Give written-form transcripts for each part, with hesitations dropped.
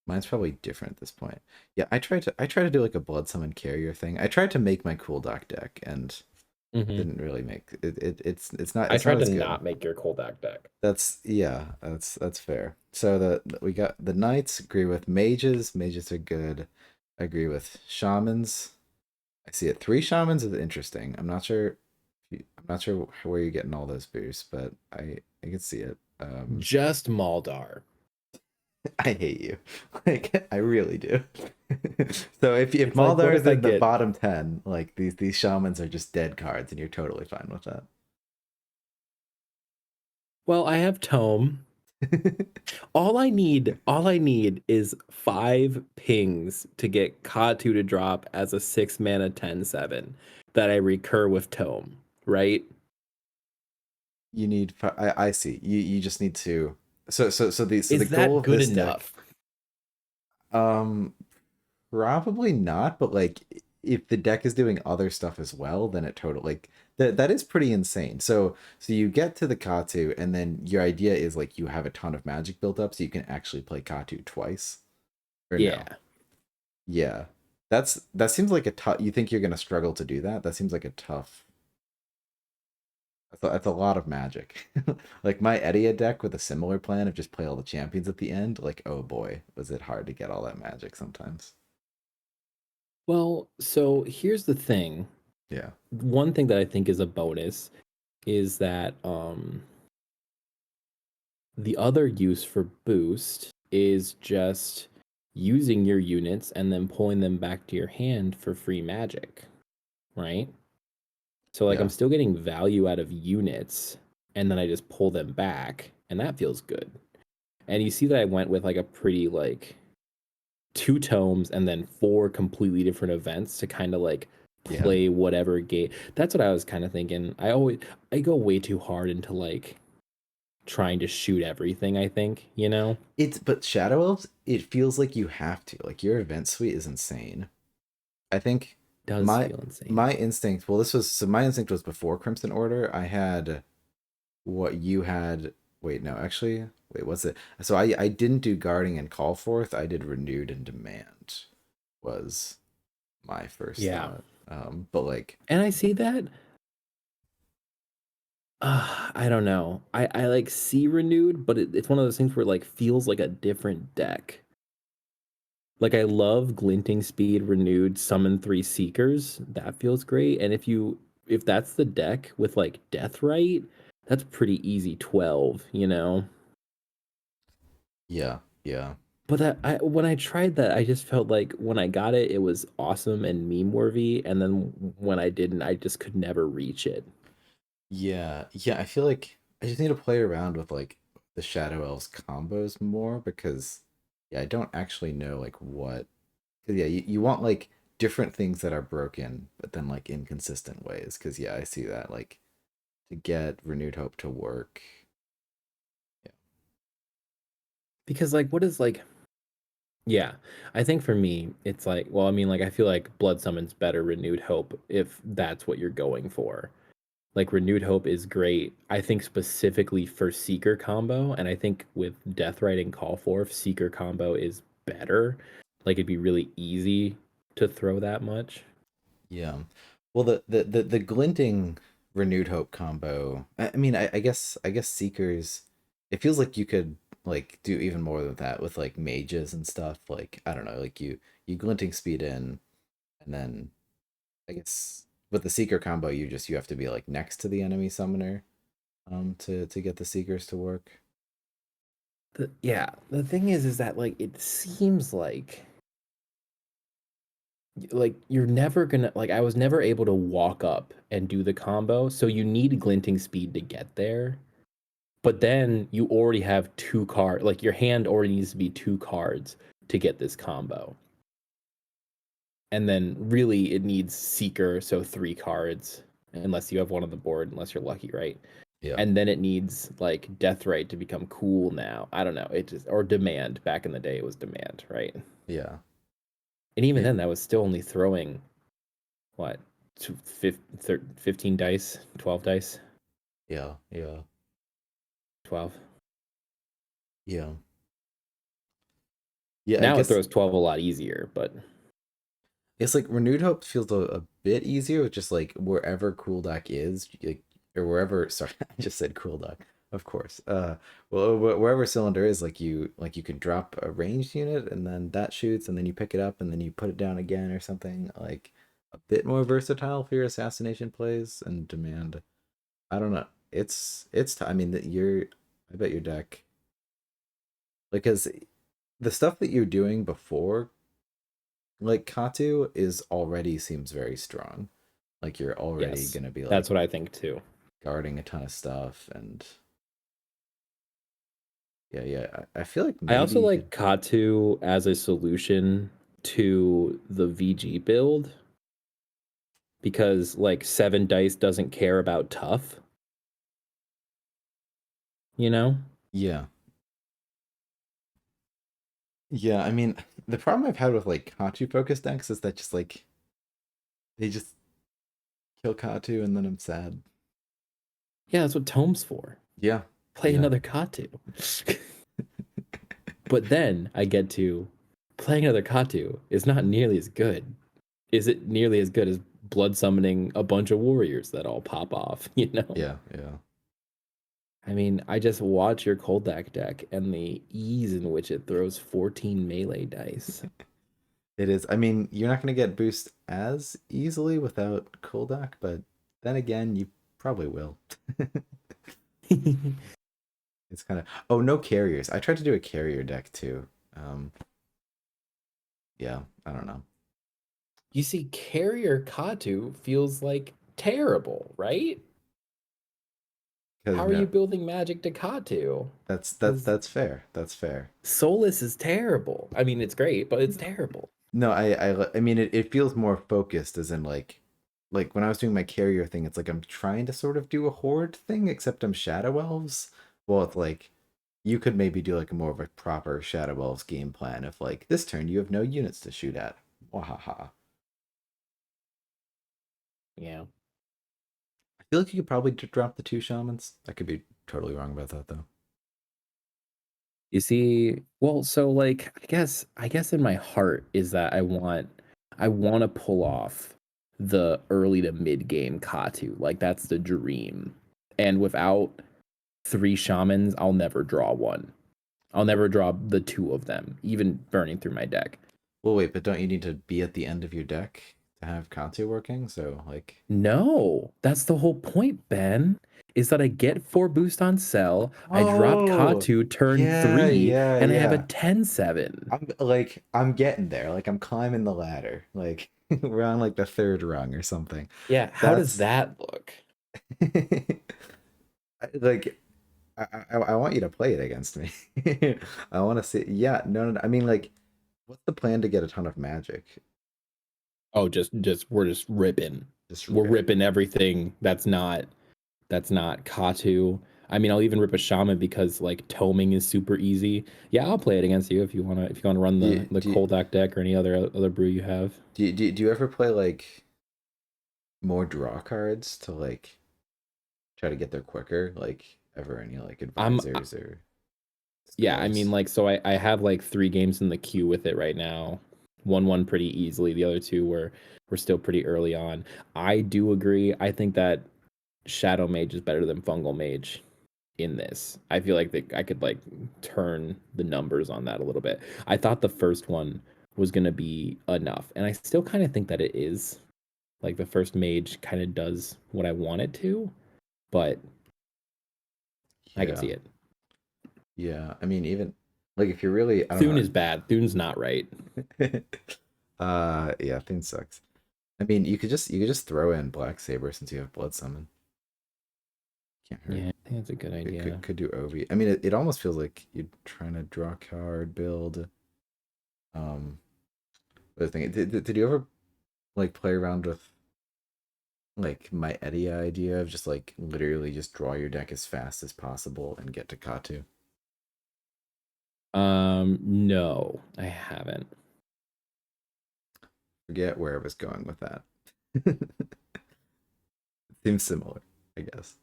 Mine's probably different at this point. Yeah, I try to do like a blood summon carrier thing. I tried to make my cool doc deck and Hmm. didn't really make it's not I it's not tried to as good. not make your Koldak deck. That's yeah, that's fair. So we got the knights. Agree with mages. Mages are good. I agree with shamans. I see it. Three shamans is interesting. I'm not sure where you're getting all those boosts, but I can see it. Just Maldar. I hate you. Like I really do. So if It's like, what Maldar is if I in the get? bottom 10, like these shamans are just dead cards and you're totally fine with Well, I have Tome. that. All I need is 5 pings to get Katu to drop as a 6 mana 10/7 that I recur with Tome, right? I see. You just need to so the Is goal that of good this deck, enough? um probably not, but like if the deck is doing other stuff as well, then it totally like that is pretty insane. So you get to the Katu and then your idea is like you have a ton of magic built up so you can actually play Katu twice. Or no. Yeah. Yeah. That seems like a tough, you think you're gonna struggle to do that? That seems like a tough, that's a lot of magic. Like my Edia deck with a similar plan of just play all the champions at the end, like oh boy, was it hard to get all that magic sometimes. Well, so here's the thing. Yeah. One thing that I think is a bonus is that the other use for boost is just using your units and then pulling them back to your hand for free magic, right? So like I'm Yeah. still getting value out of units and then I just pull them back and that feels good. And you see that I went with like a pretty like 2 tomes and then 4 completely different events to kind of like Yeah. play whatever game. That's what I was kind of thinking. I go way too hard into like trying to shoot everything, I think, you know? It's but Shadow Elves, it feels like you have to. Like your event suite is insane. I think Does my feel insane. my instinct, well this was so my instinct was before Crimson Order. I had what you had. Wait, no, actually, wait, what's it? So I didn't do guarding and call forth. I did renewed and demand was my first Yeah. thought. But like, And I see that. I don't know. I like see renewed, but it's one of those things where it like feels like a different deck. Like I love glinting speed renewed summon 3 seekers. That feels great. And if that's the deck with like death right, that's pretty easy 12, you know? yeah, yeah, But that I when I tried that, I just felt like when I got it, it was awesome and meme worthy, and then when I didn't, I just could never reach it. yeah. I feel like I just need to play around with like the Shadow Elves combos more because yeah, I don't actually know like what. 'Cause, yeah, you want like different things that are broken, but then like inconsistent ways. Because yeah, I see that like to get renewed hope to work. Yeah, Because like what is like yeah, I think for me, it's like, well, I mean, like I feel like Blood Summon's better Renewed Hope if that's what you're going for. Like Renewed Hope is great. I think specifically for Seeker combo, and I think with Deathrite and Call Forth, Seeker combo is better. Like it'd be really easy to throw that much. yeah. Well, the glinting renewed hope combo. I mean, I guess seekers. It feels like you could like do even more than that with like mages and stuff. Like I don't know, like you glinting speed in, and then I guess with the seeker combo, you have to be like next to the enemy summoner, to get the seekers to work. Yeah, the thing is that like it seems like you're never gonna like I was never able to walk up and do the combo, so you need glinting speed to get there. But then you already have 2 card, like your hand already needs to be 2 cards to get this combo. And then really it needs Seeker, so 3 cards, unless you have one on the board, unless you're lucky, right? Yeah, And then it needs like Deathrite to become cool now. I don't know. It just or Demand. Back in the day it was Demand, right? yeah, And even it, then that was still only throwing what 15 dice, 12 dice, yeah, yeah, 12. yeah. Yeah, I Now it guess throws 12 a lot easier, but it's like Renewed Hope feels a bit easier with just like wherever Cool Dock is, like or wherever. Sorry, I just said Cool Dock, of course. Well, wherever cylinder is, like you can drop a ranged unit and then that shoots, and then you pick it up and then you put it down again or something. Like a bit more versatile for your assassination plays and demand. I don't know. I mean that your I bet your deck because the stuff that you're doing before like Katu is already seems very strong. Like you're already yes, gonna be like that's what I think too. guarding a ton of stuff and yeah. I feel like I maybe also you could like Katu as a solution to the VG build because like 7 dice doesn't care about tough, you know? yeah. Yeah, I mean the problem I've had with like Katu focused decks is that just like they just kill Katu and then I'm sad. Yeah, that's what Tome's for. Yeah. Play Yeah. another Katu. But then I get to playing another Katu is not nearly as good. Is it nearly as good as blood summoning a bunch of warriors that all pop off, you know? Yeah, yeah. I mean, I just watch your Koldak deck and the ease in which it throws 14 melee dice. It is. I mean, you're not gonna get boost as easily without Koldak, but then again, you probably will. It's kind of oh no carriers. I tried to do a carrier deck too. Um, yeah, I don't know You see, Carrier Katu feels like terrible, right? because How are you no, building Magic to Katu? Because that's fair. That's fair. Solus is terrible. I mean, it's great, but it's terrible. No, I mean it feels more focused as in like when I was doing my carrier thing, it's like I'm trying to sort of do a horde thing, except I'm Shadow Elves. Well, it's like you could maybe do like a more of a proper Shadow Elves game plan of like this turn you have no units to shoot at. Wahaha. Yeah. I feel like you could probably drop the two shamans. I could be totally wrong about that though. You see, well, so like I guess in my heart is that I want to pull off the early to mid game Katu. Like that's the dream. And without 3 shamans, I'll never draw one. I'll never draw the two of them, even burning through my deck. Well, wait, but don't you need to be at the end of your deck to have Kanto working? So, like, No, that's the whole point, Ben. Is that I get 4 boost on cell, I drop oh, Katu turn yeah, 3, yeah, and I have a yeah. 10/7. I'm getting there. Like, I'm climbing the ladder. Like, we're on like the third rung or something. Yeah, how does That's that look? like, I want you to play it against me. I want to see. Yeah, no. I mean, like, what's the plan to get a ton of magic? Oh, just we're just ripping. Just We're rip. ripping everything that's not Katu. I mean, I'll even rip a shaman because like toming is super easy. Yeah, I'll play it against you if you wanna run Do the you, the do you, Koldak deck or any other brew you have. do you ever play like more draw cards to like try to get there quicker? Like ever any like I'm advisors or Yeah, I mean, scholars? like, so I have like 3 games in the queue with it right now. One pretty easily. The other two were still pretty early on. I do agree. I think that Shadow Mage is better than Fungal Mage in this. I feel like I could like turn the numbers on that a little bit. I thought the first one was gonna be enough, and I still kind of think that it is. Like the first mage kind of does what I want it to, but I can see Yeah, it. yeah. I mean, even like if you're really, I don't Thune know. is bad. Thune's not right. Yeah, thing sucks. I mean, you could just throw in Black Saber since you have Blood Summon. Can't hurt. Yeah, I think that's a good idea. Could do Ovi. I mean, it almost feels like you're trying to draw a card build. Um, the thing. Did you ever like play around with like my Eddie idea of just like literally just draw your deck as fast as possible and get to Katu? No, I haven't. Forget where I was going with that. Seems similar, I guess.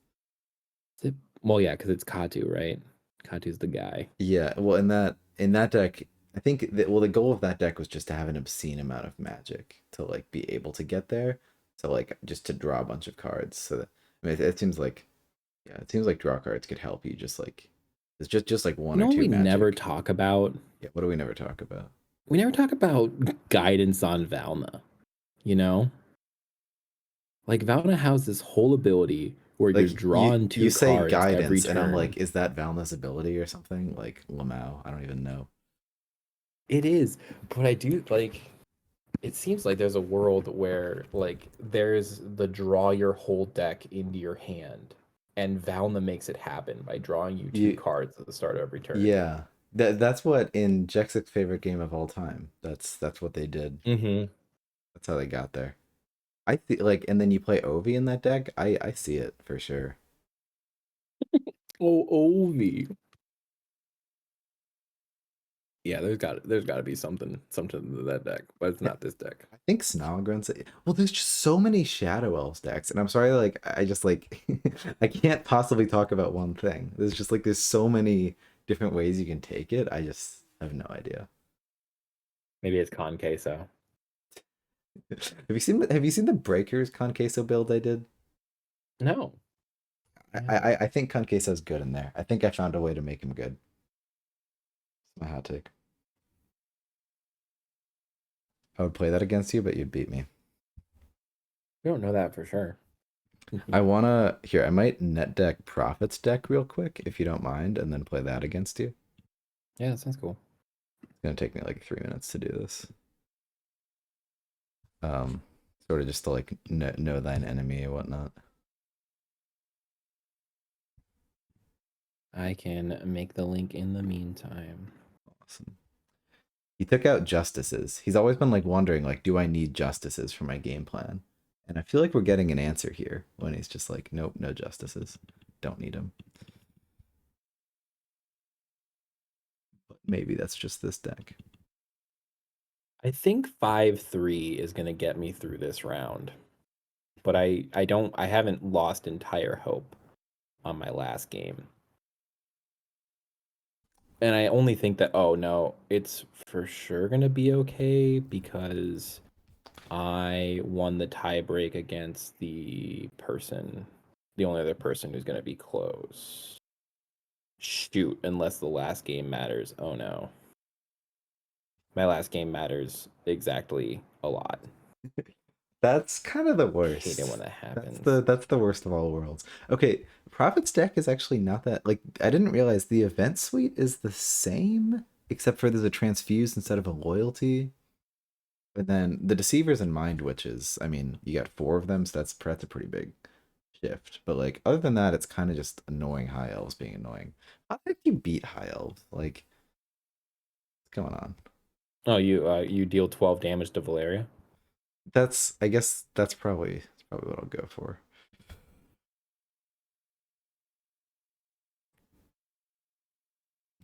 Is it, well, yeah, because it's Katu, right? Katu's the guy. Yeah, well, in that deck, I think that, well, the goal of that deck was just to have an obscene amount of magic to like be able to get there. So like just to draw a bunch of cards. So that, I mean, it seems like, yeah, it seems like draw cards could help you. Just like it's just like You one or know what two we never magic. talk about? Yeah, what do we never talk about? We never talk about guidance on Valna, you know? Like Valna has this whole ability where you're Like drawn you two say cards every guidance, and I'm turn. like, is that Valna's ability or something? Like Lamau? I don't even know. It is, but I do like it seems like there's a world where like there's the draw your whole deck into your hand, and Valna makes it happen by drawing you two You cards at the start of every turn. Yeah. That's what in Jexic's favorite game of all time. That's what they did. Mm-hmm. That's how they got there. I think like, and then you play Ovi in that deck. I see it for sure. Oh, Ovi. Yeah, there's got to be something to that deck, but it's Yeah, not this deck. I think Snarlgrun's. Well, there's just so many Shadow Elves decks, and I'm sorry, like I just like I can't possibly talk about one thing. There's so many different ways you can take it. I just have no idea. Maybe it's Con Queso. Have you seen the Breakers Conqueso build I did? No, I haven't. I think Conqueso's good in there. I think I found a way to make him good. It's my hot take. I would play that against you, but you'd beat me. We don't know that for sure. I wanna here. I might net deck Prophet's deck real quick if you don't mind, and then play that against you. Yeah, that sounds cool. It's gonna take me like 3 minutes to do this. Um, Sort of just to like know thine enemy and whatnot. I can make the link in the meantime. Awesome. He took out justices. He's always been like wondering, like, do I need justices for my game plan? And I feel like we're getting an answer here when he's just like, nope, no justices. Don't need them. But maybe that's just this deck. I think 5-3 is gonna get me through this round, but I haven't lost entire hope on my last game. And I only think that, oh no, it's for sure gonna be okay because I won the tie break against the only other person who's gonna be close. Shoot, unless the last game matters. Oh no. My last game matters exactly a lot. That's kind of the I hate it when worst. that happens. That's the worst of all worlds. Okay, Prophet's deck is actually not that like I didn't realize the event suite is the same except for there's a transfuse instead of a loyalty. And then the deceivers and mind witches, I mean, you got four of them, so that's a pretty big shift. But like other than that, it's kind of just annoying high elves being annoying. How the heck do you beat high elves? Like, what's going on? Oh, you deal 12 damage to Valeria? That's I guess that's probably what I'll go for.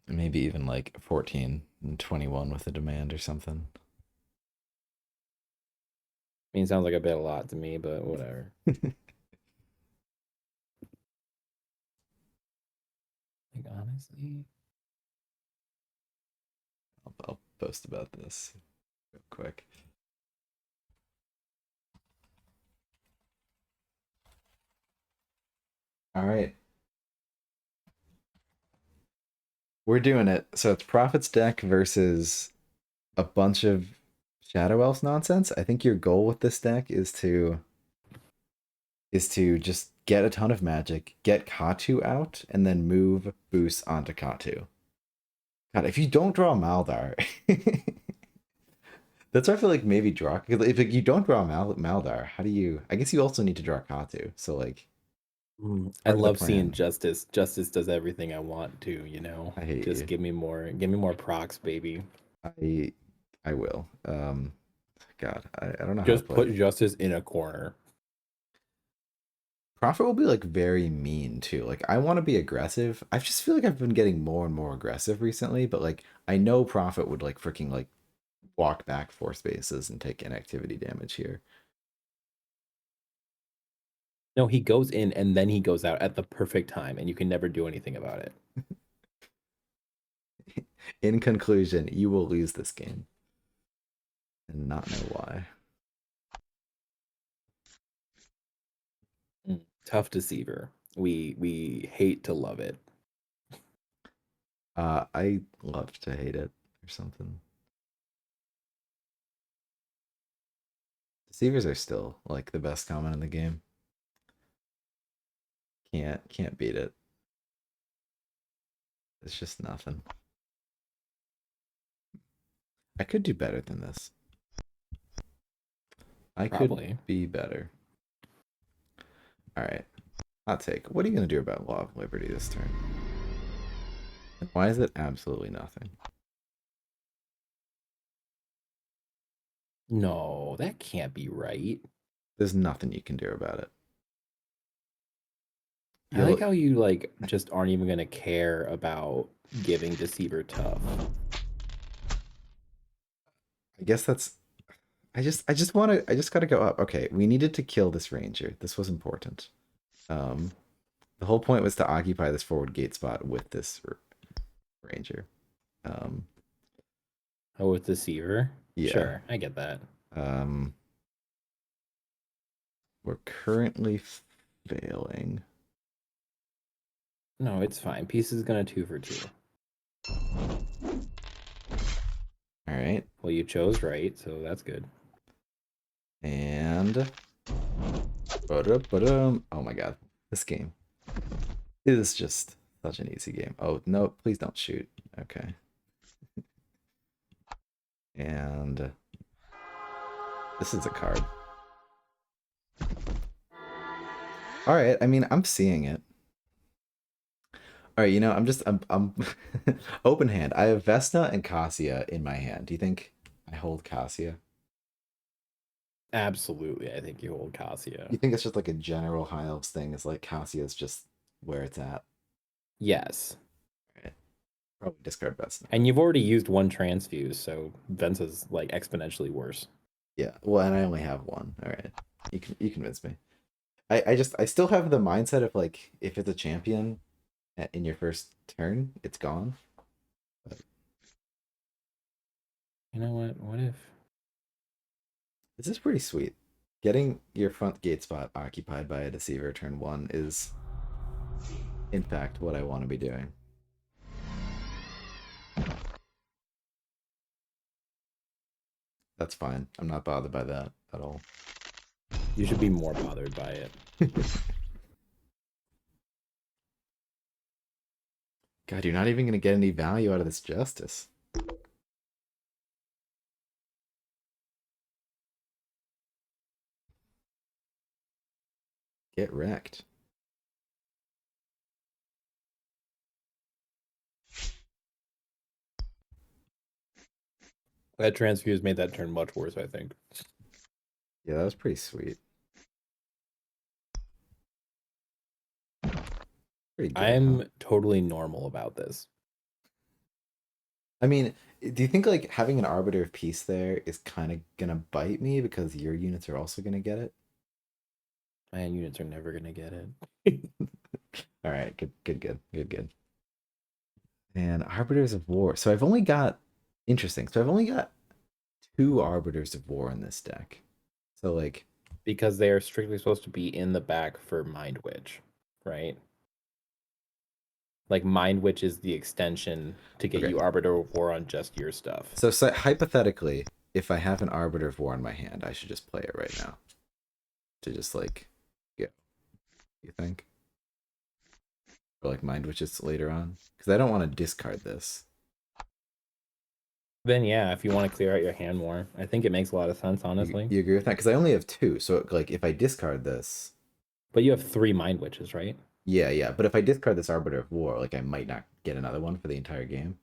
Maybe even like 14 and 21 with a demand or something. I mean, sounds like a bit a lot to me, but whatever. Like honestly, I'll post about this real quick. All right, we're doing it. So it's Prophet's deck versus a bunch of Shadow Elves nonsense. I think your goal with this deck is to just get a ton of magic, get Katu out, and then move Boost onto Katu. God, if you don't draw Maldar, that's why I feel like maybe draw. If like, you don't draw Maldar, how do you? I guess you also need to draw Katu. So like I part of the love seeing plan. Justice. Justice does everything I want to, you know. I hate Just you. give me more procs, baby. I I will. God, I don't know how to Just play. put Justice in a corner. Prophet will be like very mean too. Like I want to be aggressive. I just feel like I've been getting more and more aggressive recently, but like I know Prophet would like freaking like walk back 4 spaces and take inactivity damage here. No, he goes in and then he goes out at the perfect time, and you can never do anything about it. In conclusion, you will lose this game and not know why. Tough deceiver. We hate to love it. I love to hate it or something. Deceivers are still like the best comment in the game. Can't beat it. It's just nothing. I could do better than this. I could Probably. be better. All right. Hot take. What are you gonna do about Law of Liberty this turn? And why is it absolutely nothing? No, that can't be right. There's nothing you can do about it. I like You'll. how you like just aren't even gonna care about giving deceiver tough. I guess that's. I just want to. I just gotta go up. Okay, we needed to kill this ranger. This was important. Um, the whole point was to occupy this forward gate spot with this ranger. Um, Oh, with deceiver? yeah. Sure, I get that. Um, we're currently failing. No, it's fine. Piece is gonna 2 for 2. All right, Well, you chose right, so that's good. and oh my god, this game is just such an easy game. Oh no, please don't shoot. Okay, and this is a card. All right, I mean, I'm seeing it. All right, I'm open hand. I have Vesna and Cassia in my hand. Do you think I hold Cassia? Absolutely, I think you hold Cassia. You think it's just like a general high elves thing? It's like Cassia's just where it's at. Yes. All right, probably discard Vesna. And you've already used one transfuse, so Vensa's like exponentially worse. Yeah, well, and I only have one. All right, you convince me. I still have the mindset of like if it's a champion in your first turn, it's gone. But You know what? What if this is pretty sweet. Getting your front gate spot occupied by a deceiver turn one is, in fact, what I want to be doing. That's fine. I'm not bothered by that at all. you should be more bothered by it? God, you're not even going to get any value out of this justice. Get wrecked. That transfuse made that turn much worse, I think. Yeah, that was pretty sweet. Pretty good, huh? I'm totally normal about this. I mean, do you think like having an Arbiter of Peace there is kind of gonna bite me because your units are also gonna get it? Man, units are never gonna get it. All right, good. And Arbiters of War. So I've only got interesting. So I've only got two Arbiters of War in this deck. So like, Because they are strictly supposed to be in the back for Mind Witch, right? Like Mind Witch is the extension to get okay. you Arbiter of War on just your stuff. So hypothetically, if I have an Arbiter of War in my hand, I should just play it right now. To just like, yeah. You think? Or like Mind Witches later on? Because I don't want to discard this. Then yeah, if you want to clear out your hand more, I think it makes a lot of sense, honestly. You agree with that? Because I only have two. So like, if I discard this, But you have 3 Mind Witches, right? yeah. But if I discard this Arbiter of War, like I might not get another one for the entire game.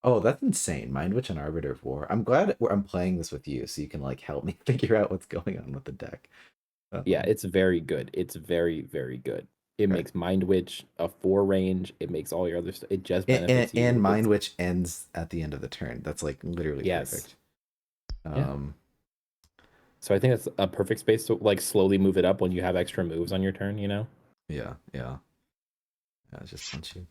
Oh, that's insane. Mind Witch and Arbiter of War. I'm glad I'm playing this with you so you can like help me figure out what's going on with the deck. Yeah, it's very good. It's very, very good. It Right. makes Mind Witch a 4 range. It makes all your other stuff. It just benefits And you. Mind It's Witch ends at the end of the turn. That's like literally yes. perfect. Yeah. Um, So I think that's a perfect space to like slowly move it up when you have extra moves on your turn, you know? yeah. Just punch you.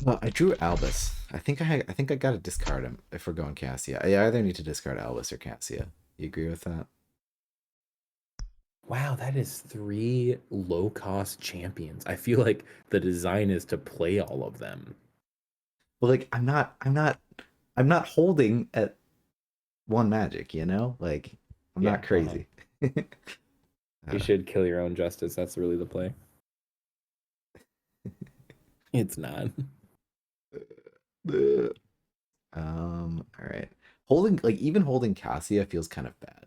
I drew Albus. I think I gotta discard him if we're going Cassia. I either need to discard Albus or Cassia. You agree with that? Wow, that is three low cost champions. I feel like the design is to play all of them. But like I'm not holding at one magic, you know? Like I'm Yeah, not uh-huh. crazy. You uh, should kill your own justice. That's really the play. It's not. all right. Holding like even holding Cassia feels kind of bad.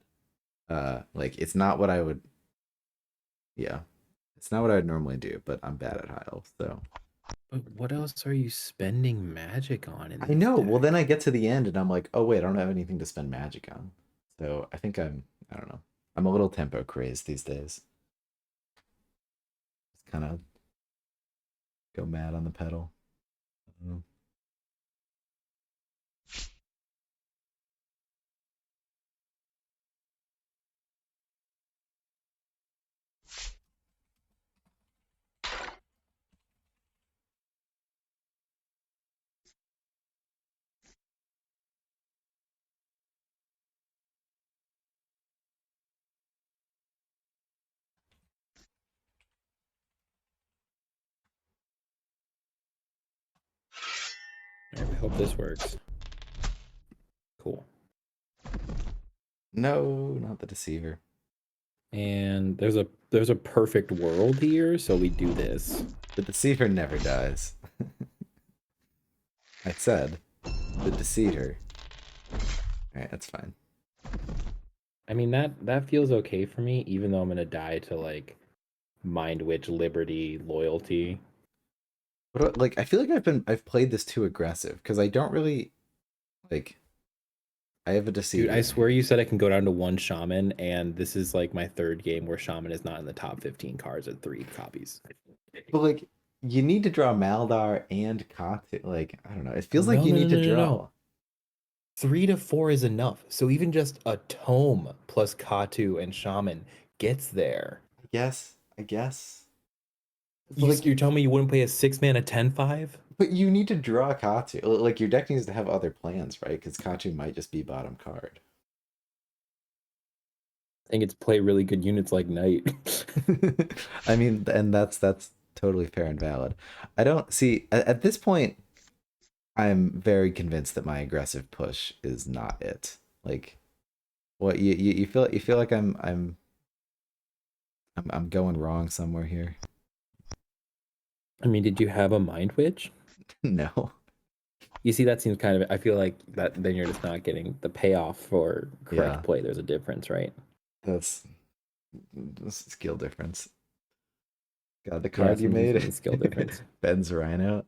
Like it's not what I would yeah. It's not what I would normally do, but I'm bad at high elf, so But what else are you spending magic on in I this know. Well, then deck? I get to the end and I'm like, oh wait, I don't have anything to spend magic on. So I think I don't know. I'm a little tempo crazed these days. Just kind of go mad on the pedal. Mm. All right, we hope this works. Cool. No, not the deceiver. And there's a perfect world here, so we do this. The deceiver never dies. I said the deceiver. All right, that's fine. I mean that feels okay for me, even though I'm gonna die to like Mind Witch, Liberty, Loyalty. Like I feel like I've played this too aggressive because I don't really like I have a Dude, I deceiver. swear you said I can go down to one shaman, and this is like my third game where shaman is not in the top 15 cards at 3 copies. But like you need to draw Maldar and Katu. Like I don't know. It feels like No, you no, no, need to no, no, no. draw. 3 to 4 is enough. So even just a tome plus Katu and shaman gets there. I guess. I guess. But You, like you're telling me you wouldn't play a 6 mana 10/5? but you need to draw Katu. Like your deck needs to have other plans, right? Because Katu might just be bottom card. I think it's play really good units like Knight. I mean, and that's totally fair and valid. I don't see at this point. I'm very convinced that my aggressive push is not it. Like, what you feel like I'm going wrong somewhere here. I mean, did you have a Mind Witch? No. You see, that seems kind of. I feel like that then you're just not getting the payoff for correct Yeah, play. There's a difference, right? that's skill difference. God, the Yeah, card you some made, insane skill difference. Ben's Rhino.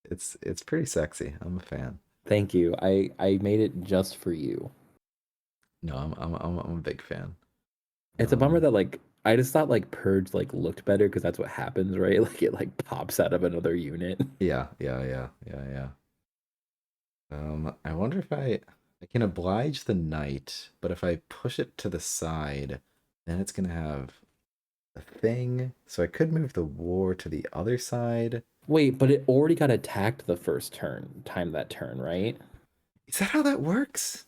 It's pretty sexy. I'm a fan. Thank you. I made it just for you. No, I'm a big fan. It's a bummer Um, that like I just thought like Purge like looked better because that's what happens, right? Like it like pops out of another unit. yeah. I wonder if I can oblige the knight, but if I push it to the side, then it's gonna have a thing. So I could move the war to the other side. Wait, but it already got attacked the first time that turn, right? Is that how that works?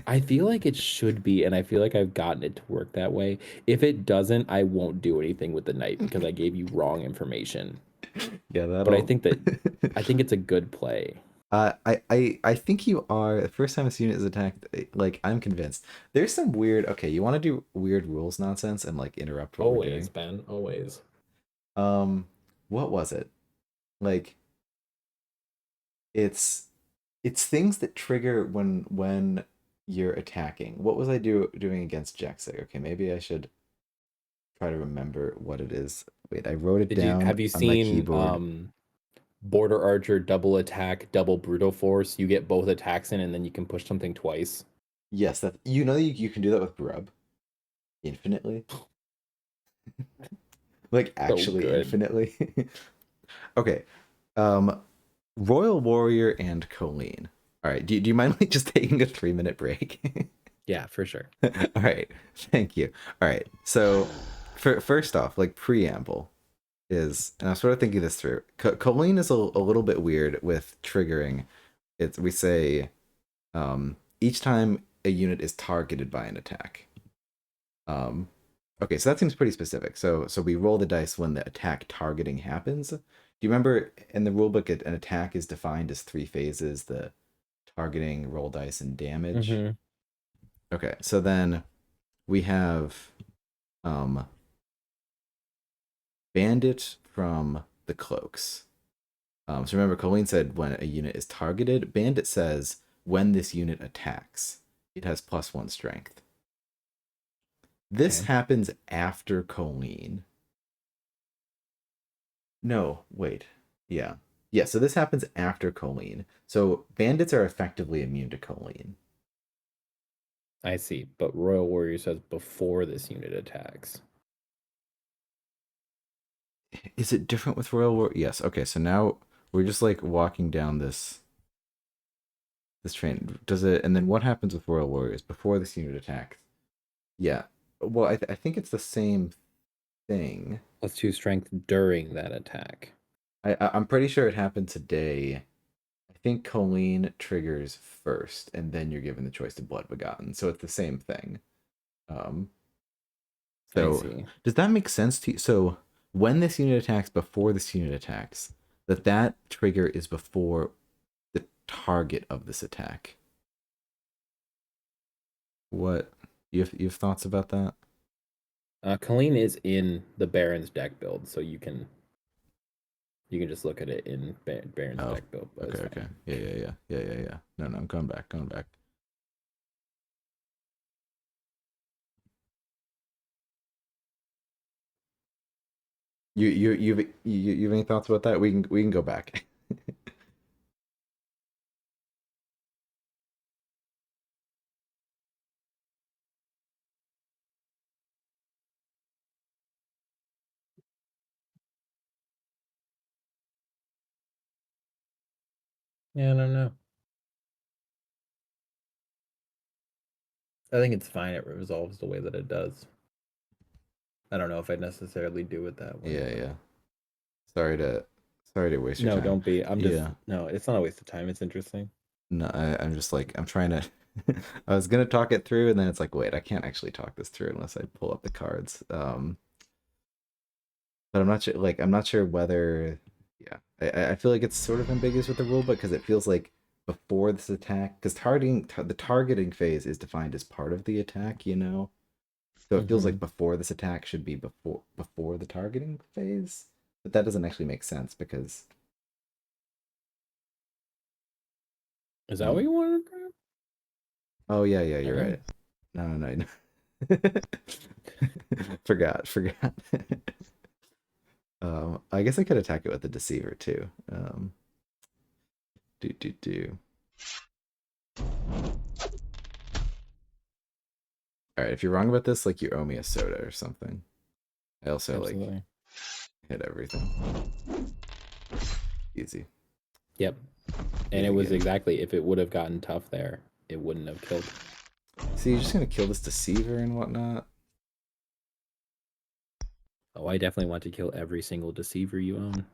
I feel like it should be, and I feel like I've gotten it to work that way. If it doesn't, I won't do anything with the knight because I gave you wrong information. Yeah, But I that'll. think that I think it's a good play. I think you are the first time this unit is attacked. Like I'm convinced. There's some weird. Okay, you want to do weird rules nonsense and like interrupt what we're Always, doing. Ben, always. Um, what was it? Like it's it's things that trigger when you're attacking. What was I doing against Jaxig? Okay, maybe I should try to remember what it is. Wait, I wrote it Did you down have you on my seen keyboard. Border Archer double attack, double brutal force? You get both attacks in and then you can push something twice. Yes, that you know you can do that with Grub infinitely. Like So actually good. infinitely. Okay. Um Royal Warrior and Colleen. All right. Do you mind like just taking a 3 minute break? Yeah, for sure. All right. Thank you. All right. So for first off, like preamble. is, and I'm sort of thinking this through. Colleen is a little bit weird with triggering. It's we say each time a unit is targeted by an attack. Um, okay, so that seems pretty specific. So we roll the dice when the attack targeting happens. Do you remember in the rulebook an attack is defined as three phases: the targeting, roll dice, and damage. Mm-hmm. Okay, so then we have um, Bandit from the cloaks. So remember, Colleen said when a unit is targeted. Bandit says when this unit attacks, it has +1 strength. This Okay. happens after Colleen. No, wait. Yeah. Yeah, so this happens after Colleen. So bandits are effectively immune to Colleen. I see. But Royal Warrior says before this unit attacks. Is it different with Royal War? Yes. Okay, so now we're just like walking down this train. Does it and then what happens with Royal Warriors before this unit attacks? Yeah. Well, I think it's the same thing. +2 strength during that attack. I'm pretty sure it happened today. I think Colleen triggers first, and then you're given the choice to Blood Begotten. So it's the same thing. Um, I so see. does that make sense to you? So when this unit attacks, before this unit attacks, that trigger is before the target of this attack. What you have thoughts about that? Colleen is in the Baron's deck build, so you can just look at it in Baron's Oh, deck build, but okay, it's okay, fine. yeah. No, no, I'm coming back, coming back. You have any thoughts about that? We can go back. Yeah, I don't know. I think it's fine. It resolves the way that it does. I don't know if I'd necessarily do it that way, Yeah, but yeah. Sorry to sorry to waste your no, time. don't be. I'm just Yeah. no. It's not a waste of time. It's interesting. No, I'm just like I'm trying to. I was gonna talk it through, and then it's like, wait, I can't actually talk this through unless I pull up the cards. But I'm not sure. Like, I'm not sure whether. Yeah, I feel like it's sort of ambiguous with the rule, because it feels like before this attack, because the targeting phase is defined as part of the attack, you know. So it feels like Mm-hmm. before this attack should be before the targeting phase, but that doesn't actually make sense because. Is that what Um, you wanted to grab? oh yeah, you're Okay. right. No. Forgot. I guess I could attack it with the deceiver too. Do. All right, if you're wrong about this, like you owe me a soda or something. I also like Absolutely. hit everything. Easy, Yep. And it easy was game. exactly if it would have gotten tough there, it wouldn't have killed. See, you're just gonna kill this deceiver and whatnot. Oh, I definitely want to kill every single deceiver you own.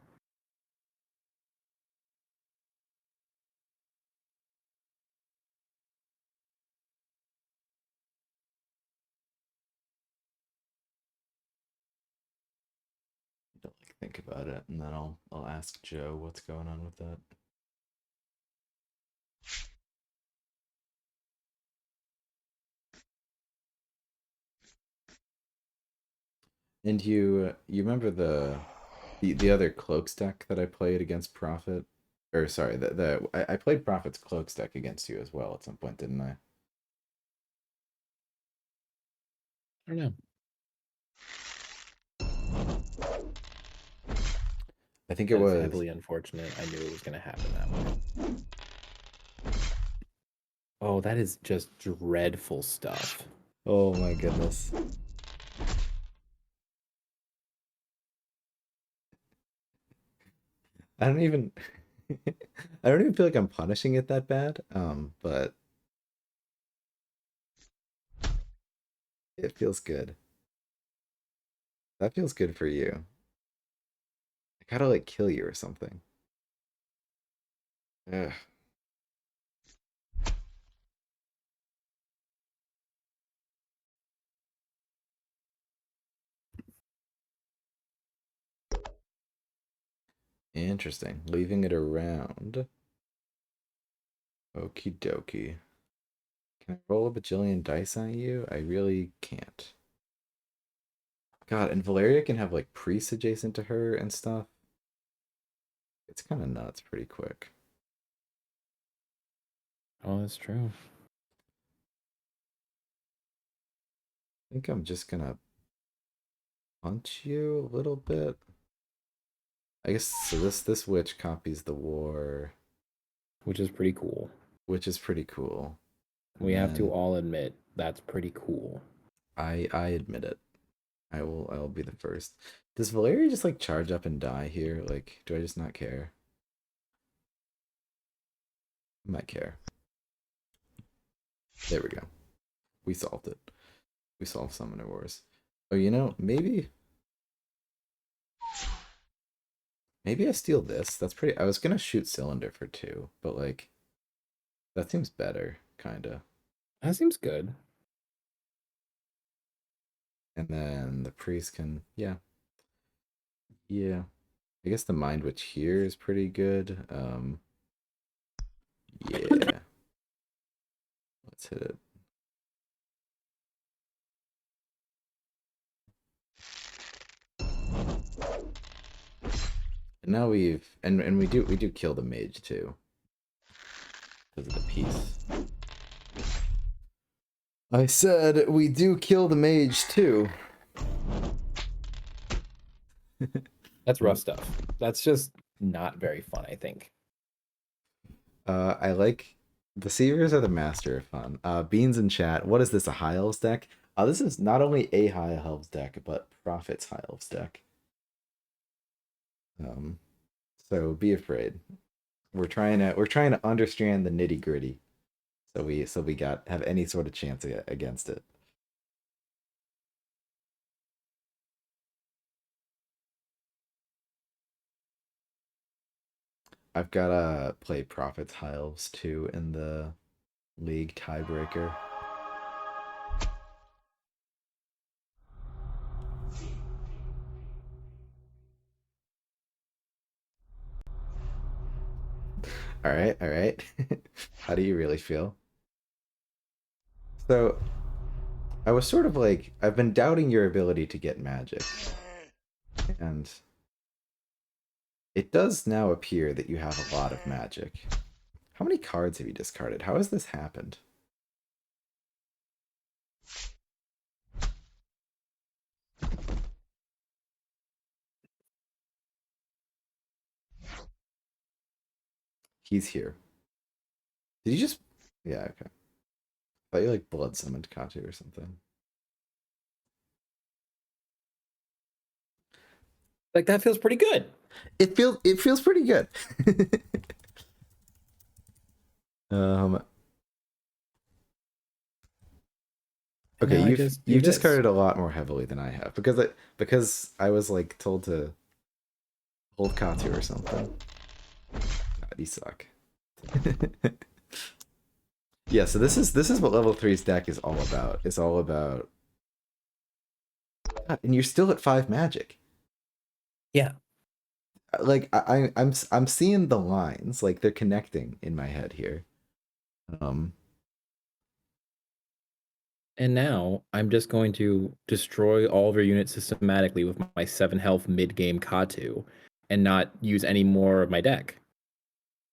Don't like think about it, and then I'll ask Joe what's going on with that. And you remember the other cloaks deck that I played against Prophet? Or sorry, I played Prophet's cloaks deck against you as well at some point, didn't I? I don't know. I think it That is was. heavily unfortunate. I knew it was going to happen that way. Oh, that is just dreadful stuff. Oh my goodness. I don't even I don't even feel like I'm punishing it that bad. But it feels good. That feels good for you. I gotta like kill you or something. Ugh. Interesting. Leaving it around. Okie dokie. Can I roll a bajillion dice on you? I really can't. God, and Valeria can have like priests adjacent to her and stuff. It's kind of nuts pretty quick. Oh, that's true. I think I'm just gonna punch you a little bit. I guess so. This witch copies the war, Which is pretty cool. which is pretty cool. And We have to then all admit that's pretty cool. I admit it. I will be the first. Does Valeria just like charge up and die here? Like, do I just not care? I might care. There we go. We solved it. We solved Summoner Wars. Oh, maybe I steal this. That's pretty. I was gonna shoot Cylinder for 2, but like that seems better, kinda. That seems good. And then the priest can, yeah, yeah. I guess the Mind Witch here is pretty good. Yeah. Let's hit it. And now and we do kill the mage too because of the piece. I said we do kill the mage too. That's rough stuff. That's just not very fun, I think. I like the Seavers are the master of fun. Beans in chat. What is this? A High Elves deck? This is not only a High Elves deck, but Prophet's High Elves deck. Um, so be afraid. We're trying to understand the nitty gritty. So we have any sort of chance against it. I've gotta play Prophet's High Elves too in the league tiebreaker. All right, all right. How do you really feel? So I was sort of like I've been doubting your ability to get magic, and it does now appear that you have a lot of magic. How many cards have you discarded? How has this happened? He's here. Did you just? Yeah, okay. I thought you like blood summoned Katu or something. Like that feels pretty good. It feels pretty good. um. And Okay, now I you've just do you've this. discarded a lot more heavily than I have because I was like told to hold Katu or something. God, you suck. Yeah, so this is what level three's deck is all about. It's all about. God, and you're still at 5 magic. Yeah. Like I'm seeing the lines, like they're connecting in my head here. Um, And now I'm just going to destroy all of your units systematically with my 7 health mid-game Katu and not use any more of my deck.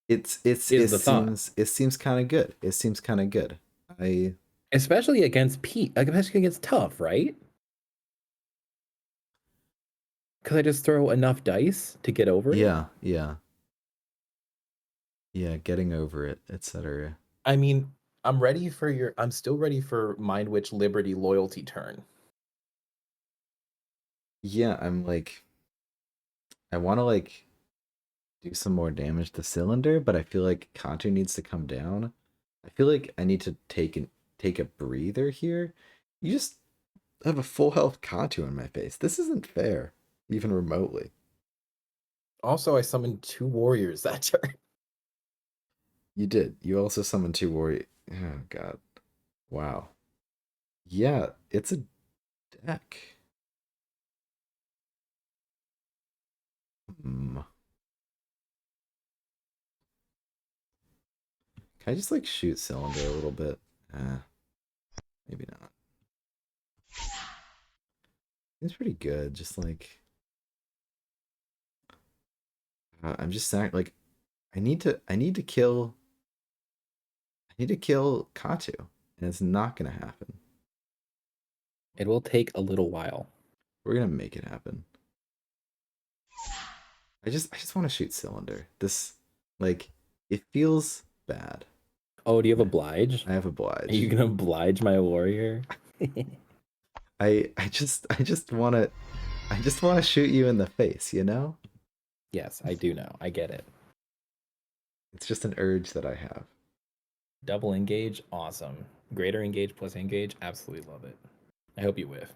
it Is the thought. seems kind of good. It seems kind of good. I Especially against Pete, like especially against Tough, right? Because I just throw enough dice to get over it. yeah yeah yeah getting over it, etc. I mean, I'm still ready for Mind Witch Liberty Loyalty turn. Yeah, I'm like I want to like do some more damage to Cylinder, but I feel like Kanto needs to come down. I feel like I need to take a breather here. You just have a full health Kanto in my face. This isn't fair, even remotely. Also, I summoned 2 warriors that turn. You did. You also summoned two warrior. Oh god. Wow. Yeah, it's a deck. Hmm. Can I just like shoot cylinder a little bit? Maybe not. It's pretty good. Just like I'm just saying, like I need to kill Katu, and it's not gonna happen. It will take a little while. We're gonna make it happen. I just want to shoot cylinder. This like it feels bad. Oh, do you have Yeah, oblige? I have Are you oblige. gonna oblige my warrior? I just wanna shoot you in the face, you know? Yes, I do know. I get it. It's just an urge that I have. Double engage, awesome. Greater engage plus engage, absolutely love it. I hope you whiff.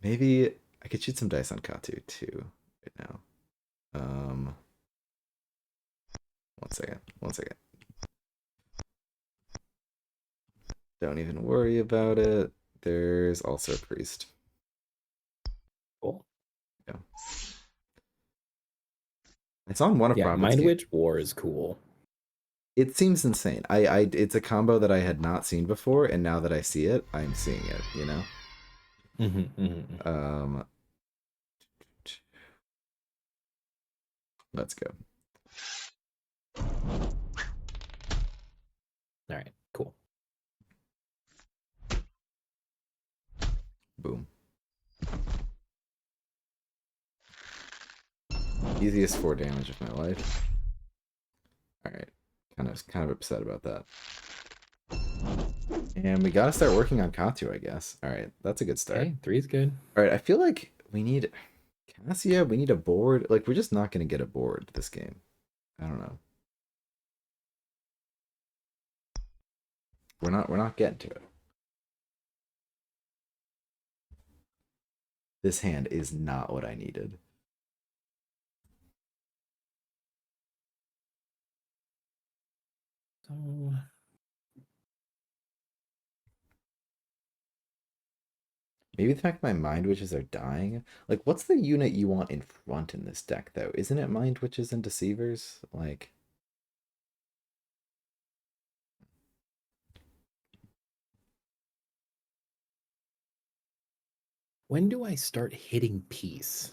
Maybe I could shoot some dice on Katu too right now. Um, one second, one second. Don't even worry about it. There's also a priest. Cool. Yeah, it's on one of Yeah, Prophet's Mind game. Witch War is cool. It seems insane. It's a combo that I had not seen before, and now that I see it, I'm seeing it. You know. Um, let's go. All right, cool. Boom. Easiest 4 damage of my life. All right. Kind of upset about that. And we gotta start working on Katu, I guess. All right, that's a good start. Okay, 3 is good. All right, I feel like we need Cassia. We need a board. Like we're just not gonna get a board this game. I don't know. We're not getting to it. This hand is not what I needed. So Maybe the fact my mind witches are dying. Like, what's the unit you want in front in this deck though? Isn't it mind witches and deceivers? Like, when do I start hitting peace?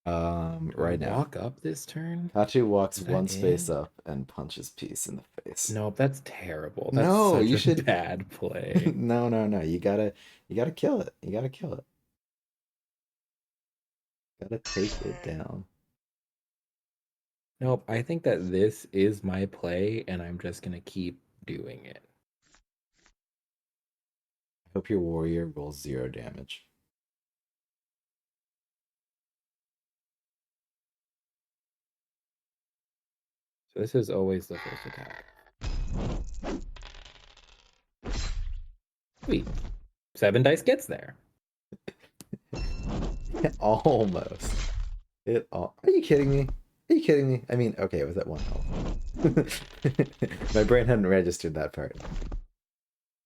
Do I right now. walk up this turn? Katu walks Is that one it? space up and punches peace in the face. No, that's terrible. That's No, such you a should. bad play. No, no, no. You gotta kill it. You gotta kill it. Gotta take it down. Nope, I think that this is my play, and I'm just gonna keep doing it. I hope your warrior rolls 0 damage. So this is always the first attack. Sweet. 7 dice gets there. Almost. It all. Are you kidding me? Are you kidding me? I mean, okay, it was at 1 health. My brain hadn't registered that part.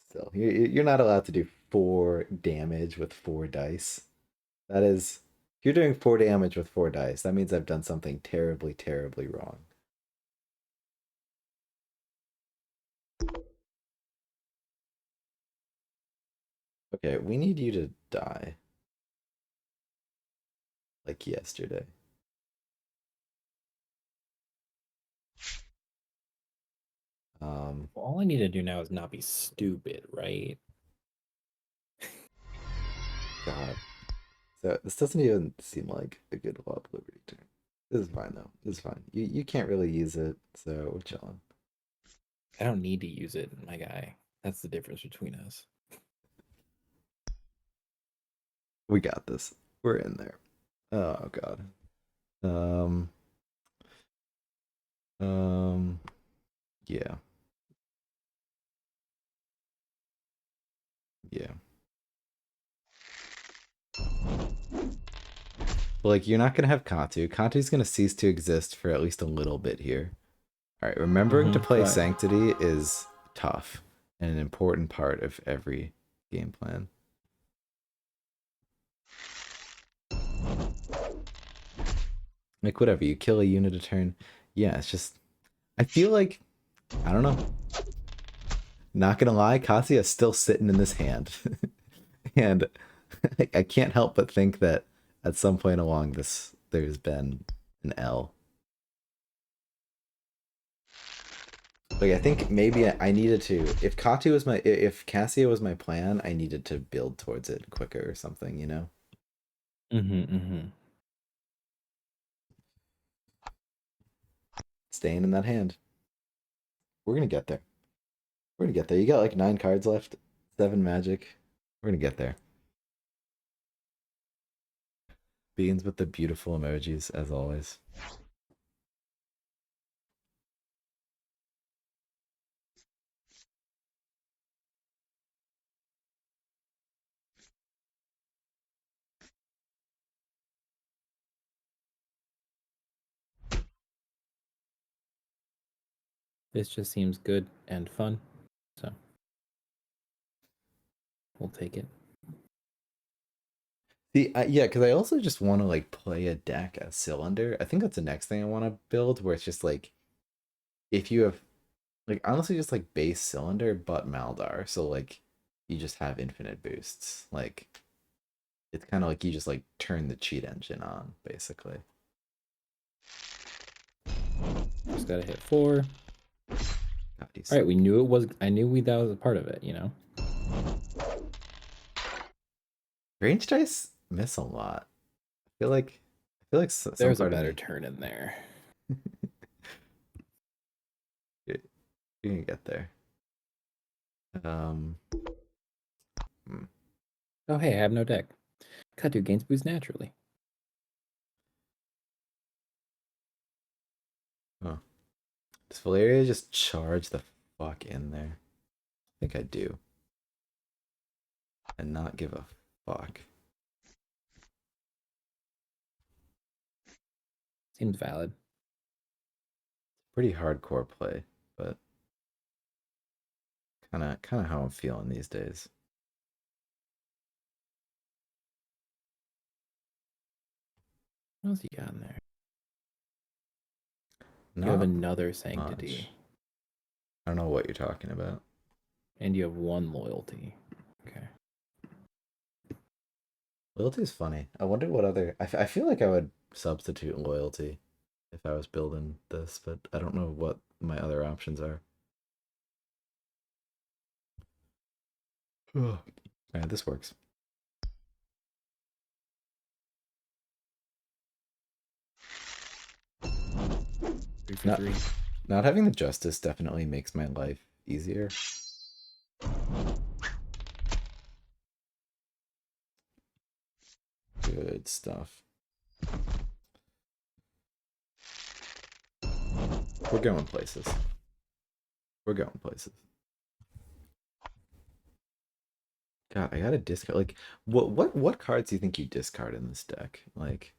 Still, you're not allowed to do 4 damage with 4 dice. That is, if you're doing 4 damage with 4 dice, that means I've done something terribly, terribly wrong. Okay, we need you to die. Like yesterday. Well, all I need to do now is not be stupid, right? God. So this doesn't even seem like a good Law of Liberty turn. This is fine though. This is fine. You can't really use it, so we're chilling. I don't need to use it, my guy. That's the difference between us. We got this. We're in there. Oh god. Um um yeah. Yeah. But like you're not gonna have Katu. Katu's gonna cease to exist for at least a little bit here. All right, remembering to play But Sanctity is tough and an important part of every game plan. Like whatever, you kill a unit a turn. Yeah, it's just I feel like I don't know. Not gonna lie, Katsuya's still sitting in this hand. And I can't help but think that at some point along this there's been an L. Like I think maybe I needed to if Cassia was my plan, I needed to build towards it quicker or something, you know? Staying in that hand. We're gonna get there. We're gonna get there. You got like 9 cards left, 7 magic. We're gonna get there. Beans with the beautiful emojis as always. this just seems good and fun. So we'll take it. See, yeah, because I also just want to like play a deck as cylinder. I think that's the next thing I want to build, where it's just like if you have like honestly just like base cylinder but Maldar, so like you just have infinite boosts. Like it's kind of like you just like turn the cheat engine on, basically. Just gotta hit 4. God, he's All right, so we knew it was. I knew that was a part of it. range dice miss a lot. I feel like some There's a part of better me turn in there. you can get there. Um, hmm. Oh, hey, I have no deck. Katu gains boost naturally. Huh. Does Valeria just charge the fuck in there? I think I do. And not give a fuck. Seems valid. Pretty hardcore play, but kinda how I'm feeling these days. What else you got in there? You have Not another much. sanctity, I don't know what you're talking about. and you have 1 loyalty. Okay. Loyalty is funny. I wonder what other. I feel like I would substitute loyalty if I was building this, but I don't know what my other options are. Alright, this works. 3 for Not 3. not having the justice definitely makes my life easier. Good stuff. We're going places. We're going places. God, I gotta discard. Like, what cards do you think you discard in this deck? Like,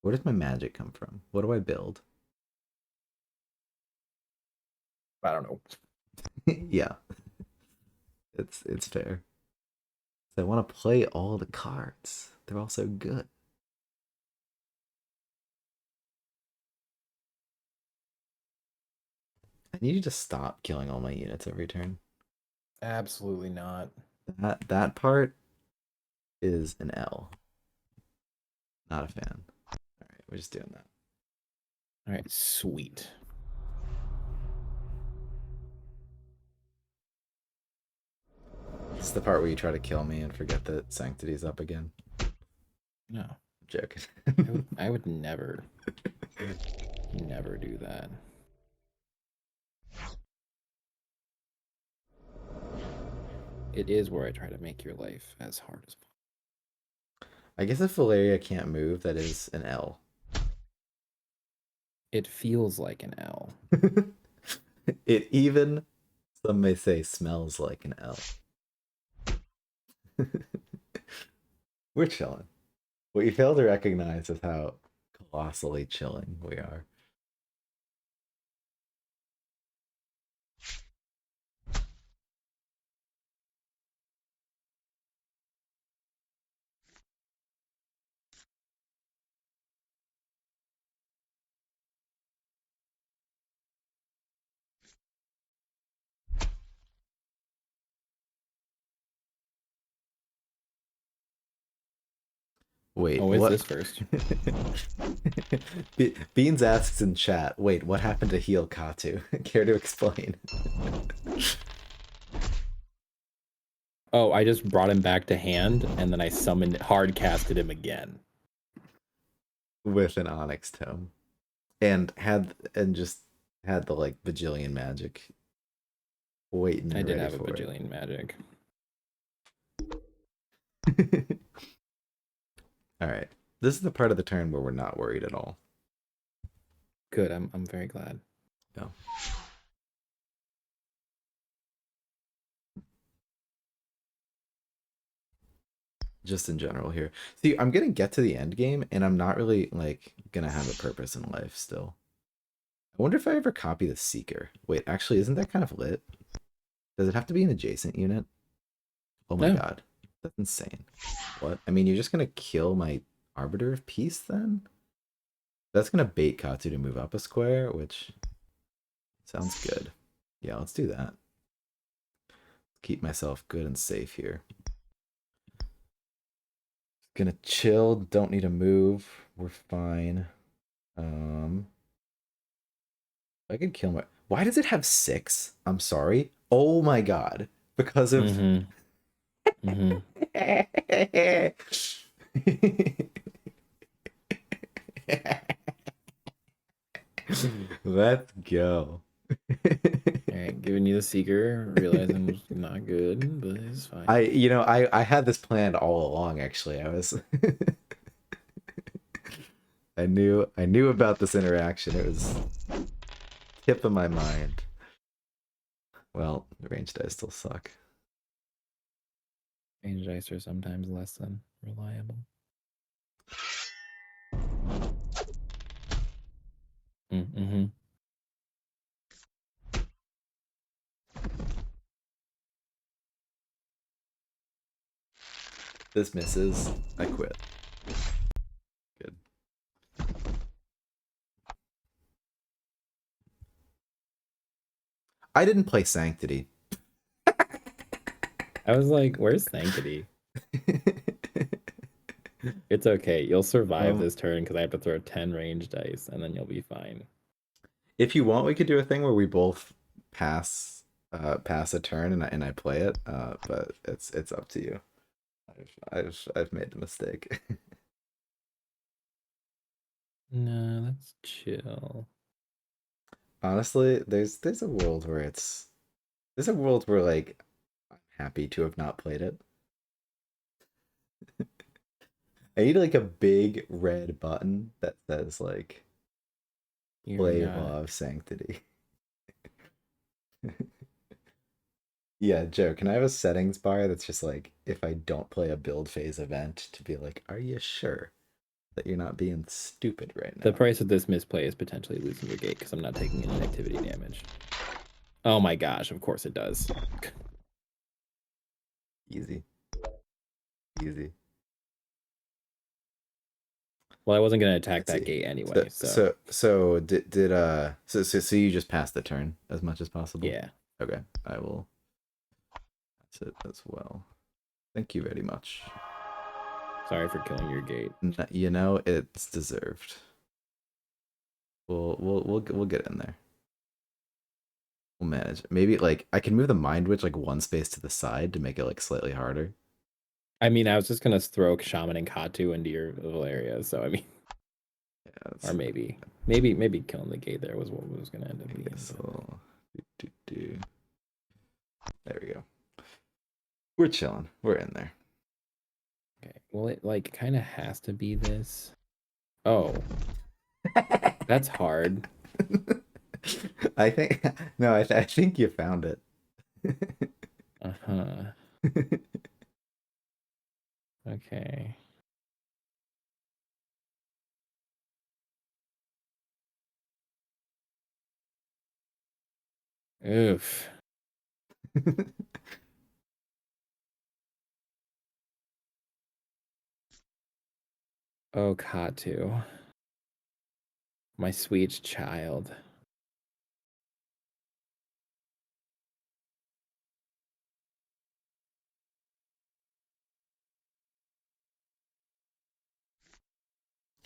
where does my magic come from? What do I build? I don't know. Yeah, it's fair. So I want to play all the cards. They're all so good. I need you to stop killing all my units every turn. Absolutely not. That part is an L. Not a fan. All right, we're just doing that. All right, sweet. This is the part where you try to kill me and forget that Sanctity's up again. No, I'm joking. I would never, never do that. It is where I try to make your life as hard as possible. I guess if Valeria can't move, that is an L. It feels like an L. It even, some may say, smells like an L. We're chilling. What you fail to recognize is how colossally chilling we are. Wait, Always what? this first. Beans asks in chat, wait, what happened to heal Katu? Care to explain? Oh, I just brought him back to hand, and then I summoned, hard casted him again. With an Onyx Tome. Just had the like bajillion magic waiting I and did ready have a for it. bajillion magic. All right. This is the part of the turn where we're not worried at all. Good, I'm very glad. Yeah. Just in general here. See, I'm gonna get to the end game, and I'm not really like gonna have a purpose in life still. I wonder if I ever copy the Seeker. Wait, actually, isn't that kind of lit? Does it have to be an adjacent unit? Oh my No. god. That's insane. What? I mean, you're just gonna kill my Arbiter of Peace then? That's gonna bait Katsu to move up a square, which sounds good. Yeah, let's do that. Keep myself good and safe here. Gonna chill, don't need to move. We're fine. I could kill my. Why does it have 6? I'm sorry. Oh my god. Because of. Mm-hmm. Mm-hmm. Let's go. Alright, giving you the Seeker, realizing it was not good, but it's fine. I had this planned all along actually. I knew about this interaction. It was tip of my mind. Well, the range dice still suck. Range dice are sometimes less than reliable. Mm-hmm. This misses. I quit. Good. I didn't play Sanctity. I was like, where's Sanctity? It's okay. You'll survive this turn because I have to throw 10 range dice and then you'll be fine. If you want, we could do a thing where we both pass a turn and I play it. But it's up to you. I've made the mistake. No, let's chill. Honestly, there's a world where like I'm happy to have not played it. I need like a big red button that says like You're play not. Law of Sanctity. Yeah, Joe, can I have a settings bar that's just like if I don't play a build phase event to be like, are you sure that you're not being stupid right The now? price of this misplay is potentially losing your gate because I'm not taking any activity damage. Oh my gosh, of course it does. Easy. Easy. Well, I wasn't going to attack Let's that see. gate anyway, so. So you just pass the turn as much as possible? Yeah. Okay, I will pass it as well. Thank you very much. Sorry for killing your gate. You know, it's deserved. We'll get in there. We'll manage it. Maybe like I can move the Mind Witch like one space to the side to make it like slightly harder. I mean, I was just going to throw Shaman and Katu into your little area, so I mean. Yeah, Or maybe killing the gate there was what was going to end up being. So, there we go. We're chilling. We're in there. Okay. Well, it like kind of has to be this. Oh, that's hard. I think no, I think you found it. Uh-huh. Okay. Oof. Oh, Katu. My sweet child.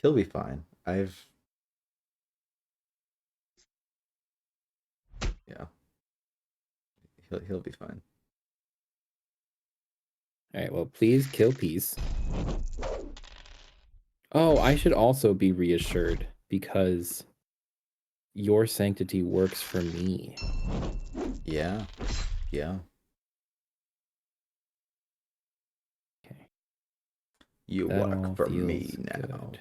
He'll be fine. Yeah, he'll be fine. All right, well, please kill peace. Oh, I should also be reassured because your sanctity works for me. Yeah, yeah. Okay, You that work all for me feels now. good. All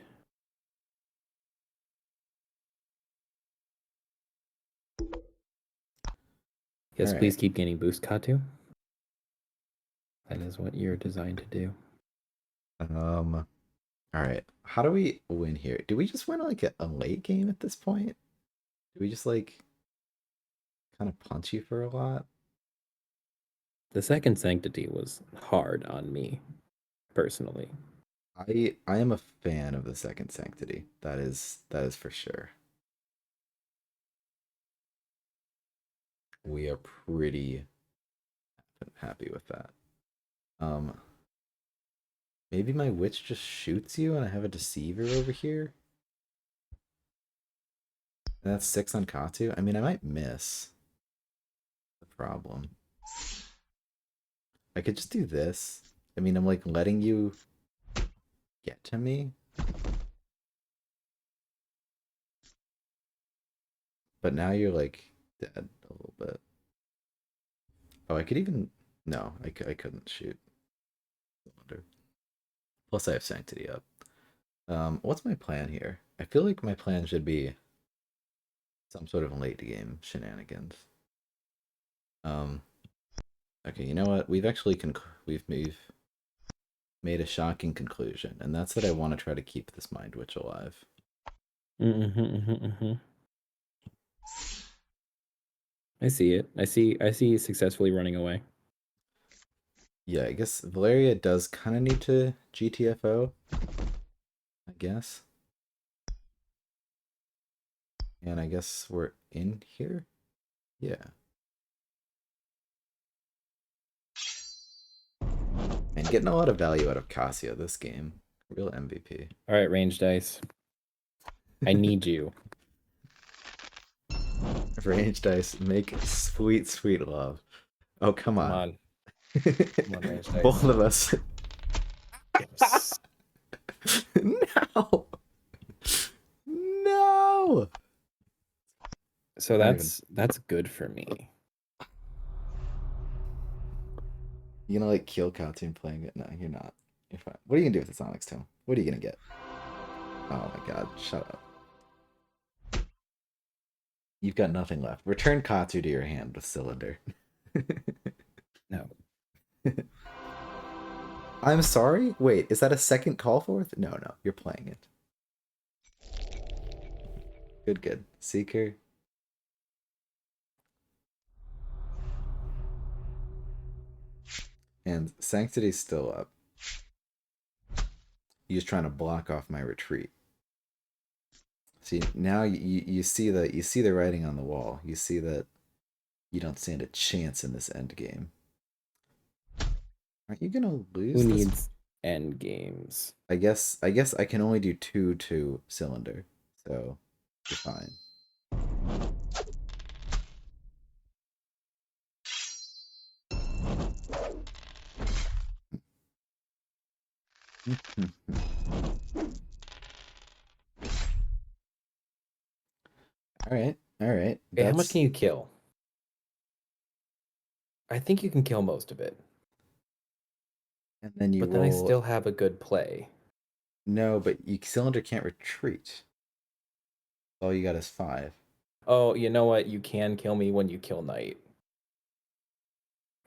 Yes, right. please keep gaining boost, Katu. That is what you're designed to do. All right. How do we win here? Do we just win like a late game at this point? Do we just like kind of punch you for a lot? The second sanctity was hard on me, personally. I am a fan of the second sanctity. That is for sure. We are pretty happy with that. Um, maybe my witch just shoots you and I have a deceiver over here. And that's 6 on Katu. I mean, I might miss the problem. I could just do this. I mean, I'm like letting you get to me, but now you're like dead a little bit. Oh, I could even. No, I couldn't shoot. Cylinder. Plus, I have Sanctity up. What's my plan here? I feel like my plan should be some sort of late game shenanigans. Um, okay, you know what? We've made a shocking conclusion, and that's that I want to try to keep this Mind Witch alive. I see it. I see successfully running away. Yeah, I guess Valeria does kind of need to GTFO, I guess. And I guess we're in here? Yeah. And getting a lot of value out of Cassia this game. Real MVP. All right, range dice. I need you. Range dice make sweet, sweet love. Oh, come Come on. on. Come on, range Both dice. of us. Yes. No. No. So Not even. that's good for me. You gonna like kill Cartoon playing it? No, you're not. You're fine. What are you gonna do with the Sonics, Tim? What are you gonna get? Oh my god, shut up. You've got nothing left. Return Katsu to your hand with Cylinder. No. I'm sorry? Wait, is that a second call forth? No, no, you're playing it. Good, good. Seeker. And Sanctity's still up. He's trying to block off my retreat. See, now you see the writing on the wall. You see that you don't stand a chance in this end game. Aren't you gonna Who lose this? needs end games? I guess I can only do 2 to Cylinder. So you're fine. All right. All right. Okay, how much That's can you kill? I think you can kill most of it. and then you But then I roll. still have a good play. No, but you Cylinder can't retreat. All you got is 5. Oh, you know what? You can kill me when you kill Knight.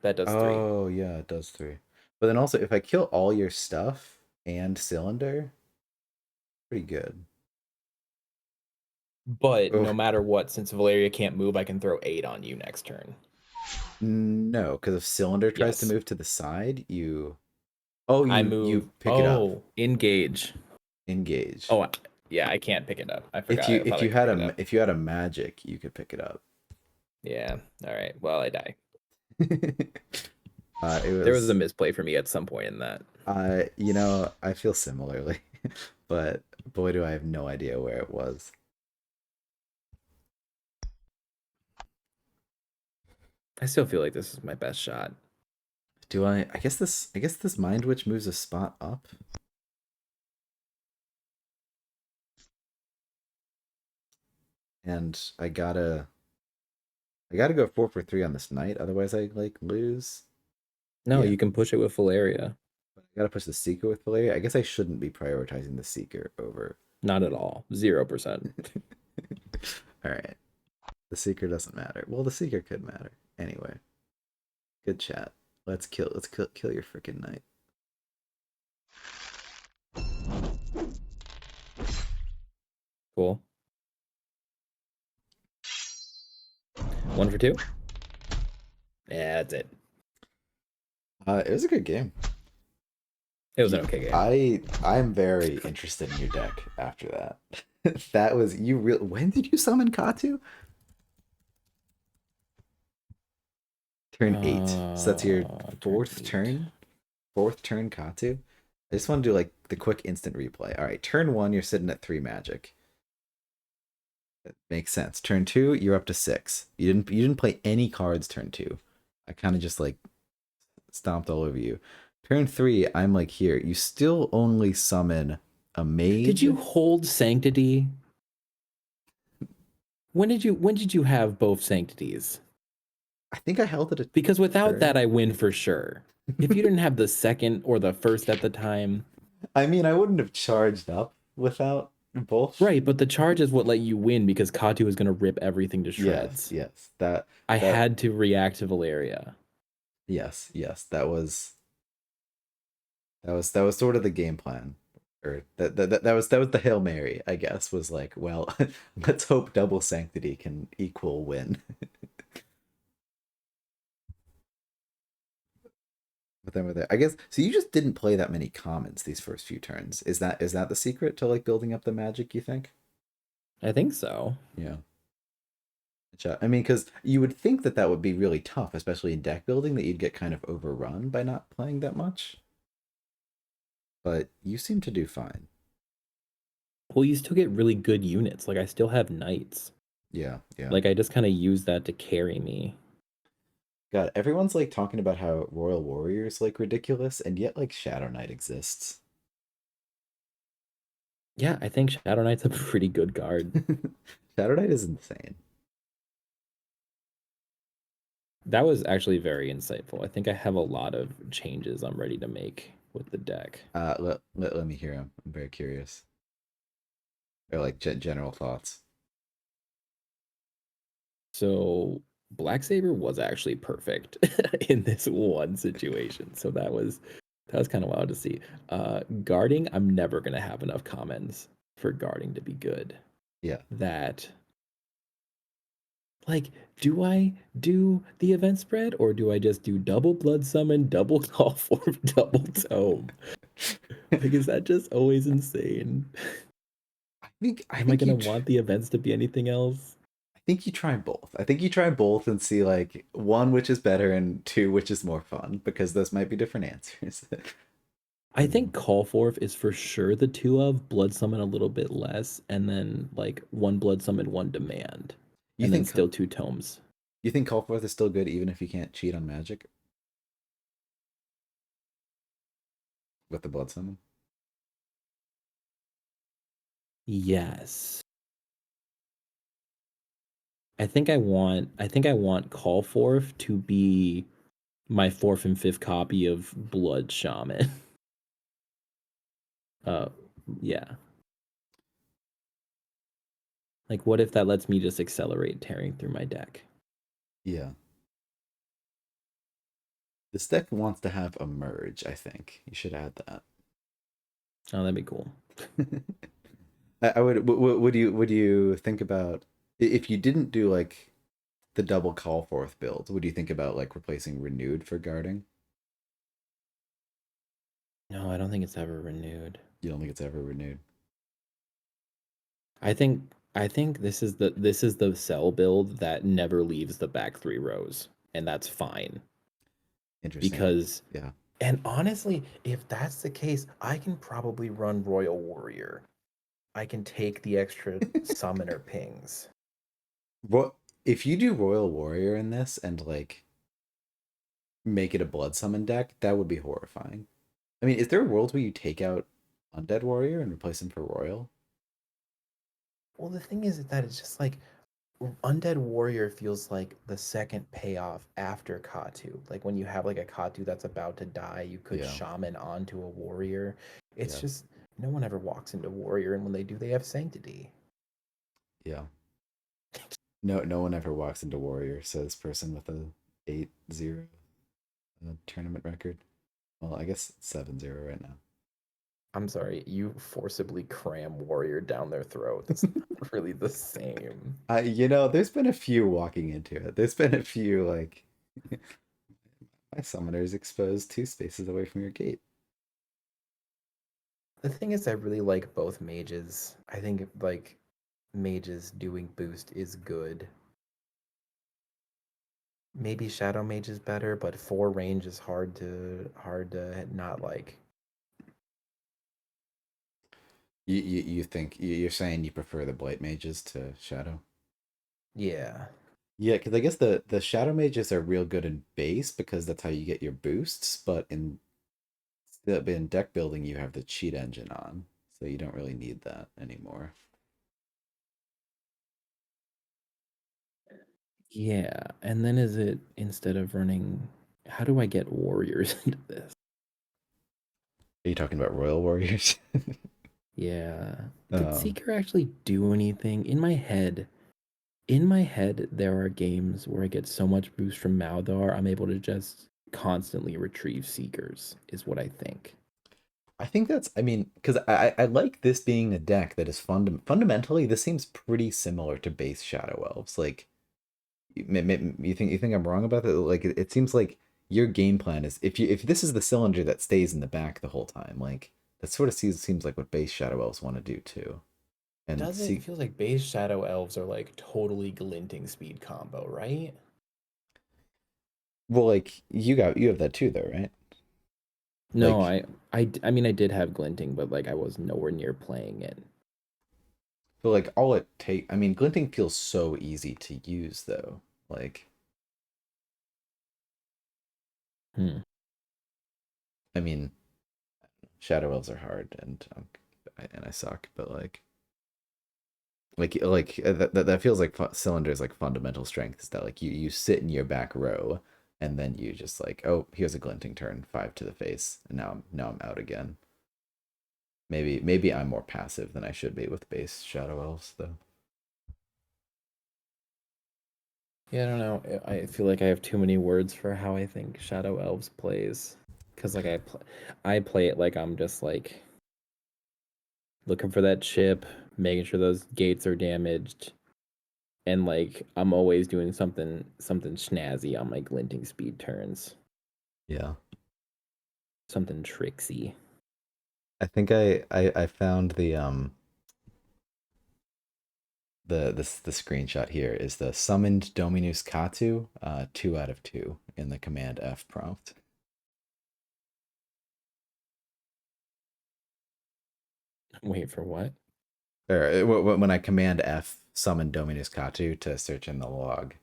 That does 3. Oh, yeah, it does 3. But then also if I kill all your stuff and Cylinder, pretty good. But Oh no matter what, since Valeria can't move, I can throw 8 on you next turn. no, because if Cylinder tries to Yes. move to the side, you oh I you move. pick it up, Oh, engage. engage. Oh, yeah, I can't pick it up. I If forgot. you I if thought I you could had pick it up. if you had a magic, you could pick it up. Yeah. All right. Well, I die. It There was a was misplay for me at some point in that. I feel similarly, but boy, do I have no idea where it was. I still feel like this is my best shot. Do I? I guess this Mind Witch moves a spot up, and I gotta go 4 for 3 on this knight, otherwise I like lose. No, Yeah, you can push it with Valeria. but I gotta push the Seeker with Valeria. I guess I shouldn't be prioritizing the Seeker over. Not at all. 0%. All right, the Seeker doesn't matter. Well, the Seeker could matter anyway. Good chat. Kill your freaking knight. Cool. 1 for 2. Yeah, that's it. It was a good game. It was an okay game. I'm very interested in your deck after that. That was you real. When did you summon Katu? Turn 8. So that's your Turn fourth 8. turn. Fourth turn Katu. I just want to do like the quick instant replay. All right, turn 1, you're sitting at 3 magic. That makes sense. Turn 2, you're up to 6. You didn't play any cards turn 2. I kind of just like stomped all over you. Turn 3, I'm like here. You still only summon a Did mage. you hold Sanctity? When did you have both Sanctities? I think I held it a Because without that, turn. I win for sure. If you didn't have the second or the first at the time, I mean, I wouldn't have charged up without both. right? But the charge is what let you win because Katu was gonna rip everything to Yes, shreds. yes. I That had to react to Valeria. yes, yes. That was sort of the game plan. Or that was the Hail Mary, I guess, was like, well, let's hope double sanctity can equal win. But then we're there. I guess so you just didn't play that many commons these first few turns. Is that the secret to like building up the magic, you think? I think so. Yeah. I mean, because you would think that that would be really tough, especially in deck building, that you'd get kind of overrun by not playing that much. But you seem to do fine. Well, you still get really good units. Like I still have knights. Yeah, yeah. Like I just kind of use that to carry me. God, everyone's like talking about how Royal Warrior's like ridiculous, and yet like Shadow Knight exists. Yeah, I think Shadow Knight's a pretty good guard. Shadow Knight is insane. That was actually very insightful. I think I have a lot of changes I'm ready to make with the deck. Let me hear him. I'm very curious. Or like general thoughts. So Black Saber was actually perfect in this one situation. So that was kind of wild to see. Guarding, I'm never gonna have enough commons for guarding to be good. Yeah. That like, do I do the event spread or do I just do double blood summon, double call form, double tome? Like, is that just always insane? I Am I think gonna want the events to be anything else? I think you try both. I think you try both and see like one which is better and two which is more fun because those might be different answers. I Mm. think call forth is for sure the two of blood summon a little bit less, and then like one blood summon, one demand, You and then think still two tomes. you think Call Forth is still good even if you can't cheat on magic with the blood summon? Yes. I think I want call forth to be my fourth and fifth copy of Blood Shaman. uh yeah. Like what if that lets me just accelerate tearing through my deck? Yeah. This deck wants to have a merge, I think. You should add that. Oh, that'd be cool. I would. Would you think about if you didn't do like the double call forth build? Would you think about like replacing renewed for guarding? No, I don't think it's ever renewed. You don't think it's ever renewed? I think this is the cell build that never leaves the back three rows, and that's fine Interesting. because Yeah. and honestly, if that's the case, I can probably run Royal Warrior. I can take the extra summoner pings. What if you do Royal Warrior in this and like make it a blood summon deck? That would be horrifying. I mean, is there a world where you take out Undead Warrior and replace him for Royal? Well, the thing is that it's just like Undead Warrior feels like the second payoff after Katu. Like when you have like a Katu that's about to die, you could Yeah. shaman onto a warrior. It's Yeah. just no one ever walks into warrior, and when they do, they have sanctity. Yeah. No one ever walks into Warrior, says person with a 8-0 tournament record. Well, I guess it's 7-0 right now. I'm sorry, you forcibly cram warrior down their throat. That's not really the same. There's been a few walking into it. There's been a few like my summoner is exposed 2 spaces away from your gate. The thing is, I really like both mages. I think like mages doing boost is good. Maybe shadow mage is better, but 4 range is hard to not like. You think you're saying you prefer the Blight mages to Shadow? Yeah. Yeah, because I guess the Shadow mages are real good in base because that's how you get your boosts, but in deck building you have the cheat engine on, so you don't really need that anymore. Yeah. And then is it instead of running how do I get warriors into this? Are you talking about Royal Warriors? Yeah. Did um, Seeker actually do anything? In my head, there are games where I get so much boost from Maldar, I'm able to just constantly retrieve Seekers, is what I think. I think that's, I mean, because I like this being a deck that is fundamentally, this seems pretty similar to base Shadow Elves. Like, you think I'm wrong about that? Like, it seems like your game plan is if this is the cylinder that stays in the back the whole time, like that sort of seems like what base Shadow Elves want to do too. And Does it? It see, feels like base Shadow Elves are like totally glinting speed combo, right? well, like you have that too, though, right? No, Like, I mean, I did have glinting, but like I was nowhere near playing it. but like all it take, I mean, glinting feels so easy to use though. Like, Hmm. I mean, Shadow Elves are hard, and I suck, but that feels like cylinders like fundamental strength is that like you sit in your back row and then you just like, oh, here's a glinting turn, 5 to the face, and now I'm out again. Maybe I'm more passive than I should be with base Shadow Elves though. Yeah, I don't know. I feel like I have too many words for how I think Shadow Elves plays, because like I play it like I'm just like looking for that chip, making sure those gates are damaged, and like I'm always doing something snazzy on my glinting speed turns, Yeah. something tricksy. I think I found the screenshot here is the summoned Dominus Katu, 2 out of 2 in the command F prompt. Wait for what? Or when I command F summon Dominus Katu to search in the log,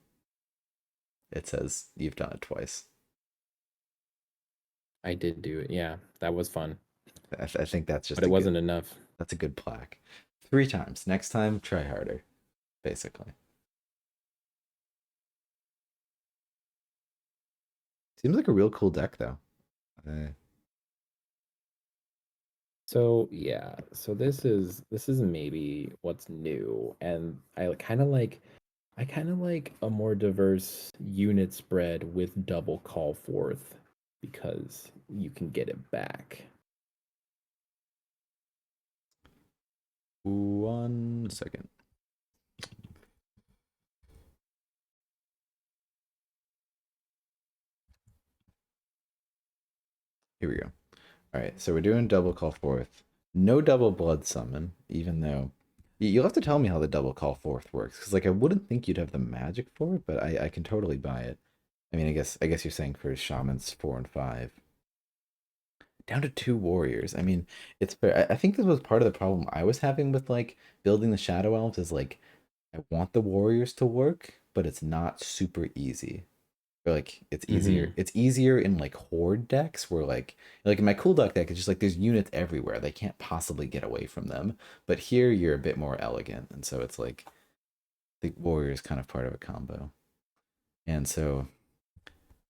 it says you've done it twice. I did do it. Yeah, that was fun, I think that's but just it a good wasn't enough. that's a good plaque. 3 times. Next time, try harder. Basically, seems like a real cool deck though. Uh, So yeah, so this is maybe what's new, and I kind of like a more diverse unit spread with double call forth because you can get it back. One second. Here we go. All right, so we're doing double call forth. No double blood summon, even though you'll have to tell me how the double call forth works, because like I wouldn't think you'd have the magic for it, but I can totally buy it. I mean, I guess you're saying for shamans 4 and 5, down to 2 warriors. I mean, it's fair. I think this was part of the problem I was having with like building the shadow elves is like I want the warriors to work, but it's not super easy. Or like it's easier. Mm-hmm. It's easier in like horde decks where like in my cool duck deck, it's just like there's units everywhere. They can't possibly get away from them. But here you're a bit more elegant, and so it's like the warrior is kind of part of a combo. And so